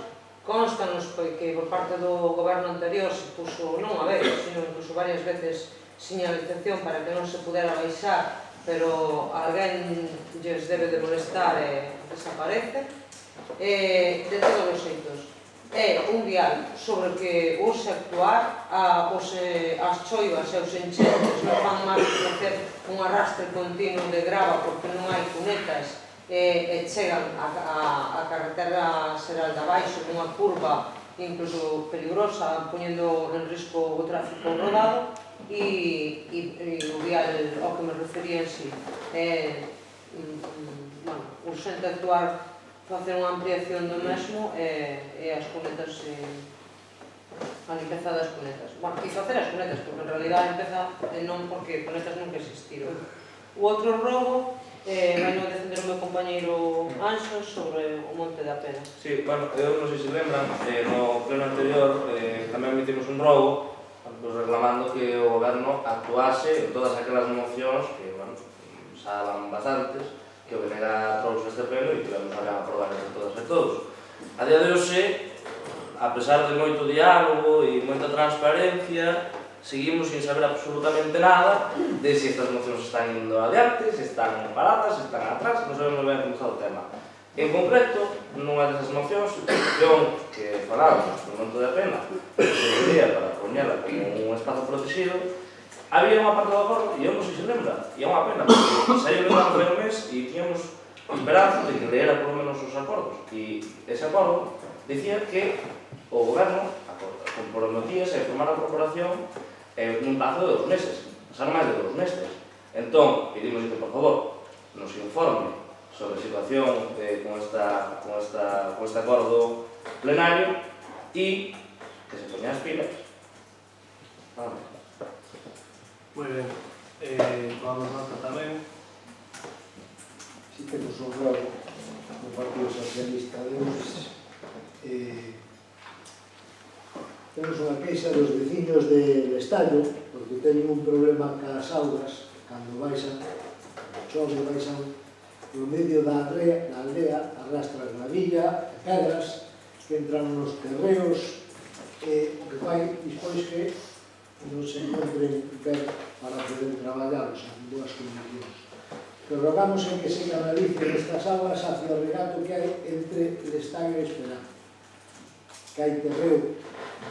Constanos que por parte do goberno anterior se puso non a vez, sino incluso varias veces señalización para que non se pudera baixar, pero alguén lles debe de molestar e desaparece. De todos os xeitos, é un vial sobre o que urxe actuar. As choivas e os enchentes non fan máis que facer un arrastre continuo de grava porque non hai cunetas e chegan a carretera xeral de abaixo nunha curva incluso peligrosa, poñendo en risco o tráfico rodado, e o vial ao que me refería en si é urxente actuar, facer unha ampliación do mesmo e as cunetas, a limpeza das cunetas. E facer as cunetas, porque en realidad a limpeza non, porque cunetas nunca existiron. O outro robo vai non defender o meu compañeiro Anxo sobre o Monte da Pena. Sí, bueno, eu non sei se lembran, no pleno anterior tamén metimos un robo reclamando que o goberno actuase en todas aquelas mocións que, bueno, saban bastantes, que o Benega trouxe este pleno e que vamos a aprobar entre todas e todos. A día de hoxe, a pesar de moito diálogo e moita transparencia, seguimos sin saber absolutamente nada de se estas mocións están indo adiante, se están paradas, se están atrás, non sabemos ben como está o tema. En concreto, nunha desas mocións, a situación que falábamos no Monte da Pena, que sería para poñela como un espazo protegido, había unha parte do acordo, e eu non sei se lembra, e é unha pena, porque saiu no primeiro mes e tínhamos esperanza de que leera por lo menos os acordos. E ese acordo dicía que o goberno comprometíase a formar a corporación nun plazo de 2 meses, pasar máis de 2 meses. Entón, pedimos que, por favor, nos informe sobre a situación con este acordo plenario e que se poñan as pilas. Vale. Moi ben. Tomamos nota tamén. Si temos un robo no Partido Socialista de Unes, temos unha queixa dos veciños de Estallo, porque teñen un problema cas augas, cando baixan, chove, baixan no medio da aldea, arrastran na villa, pedras, que entran nos terreos, o que fai despois que non se encontren ben para poder traballalos en boas condicións. Pero rogamos en que se canalicen estas augas hacia o regato que hai entre Lestaño e Esperanza, que hai terreo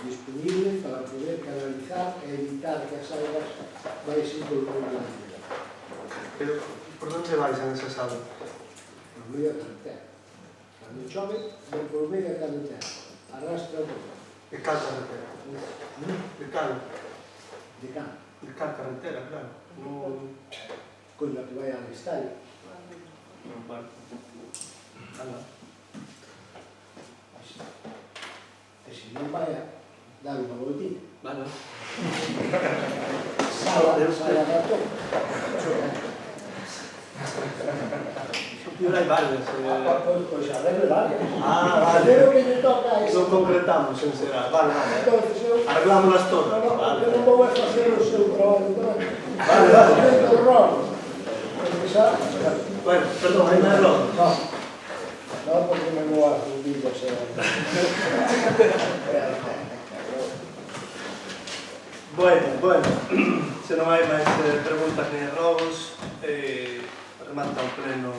disponible para poder canalizar e evitar que as augas baixen polo medio da aldea. Pero, por onde baixan esas augas? Polo medio da carretera. Cando chove, ven polo medio da carretera. Arrastra todo. De cal carretera? De cal? De can. De cal carretera, claro. Coisa que vai ao estadio. Non parte. Anda. E se non vai a dar unha voltita. Vale. Sala da toca. Pior hai varias. Pois a ver, vale. Vale. Pero que lle toca a ese. Non concretamos en será. Vale, vale. Entonces, eu... Arreglámolas todas. eu Vale. non vou a facer o seu traballo tamén. Vale, vale. Facendo o rol. Porque xa... Bueno, perdón, hai máis robo. No. No, porque me vou a fundir o seu... Bueno. Se non hai máis preguntas ni robos, remata o pleno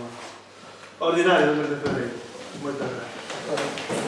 ordinario do mes de febreiro. Moitas gracias.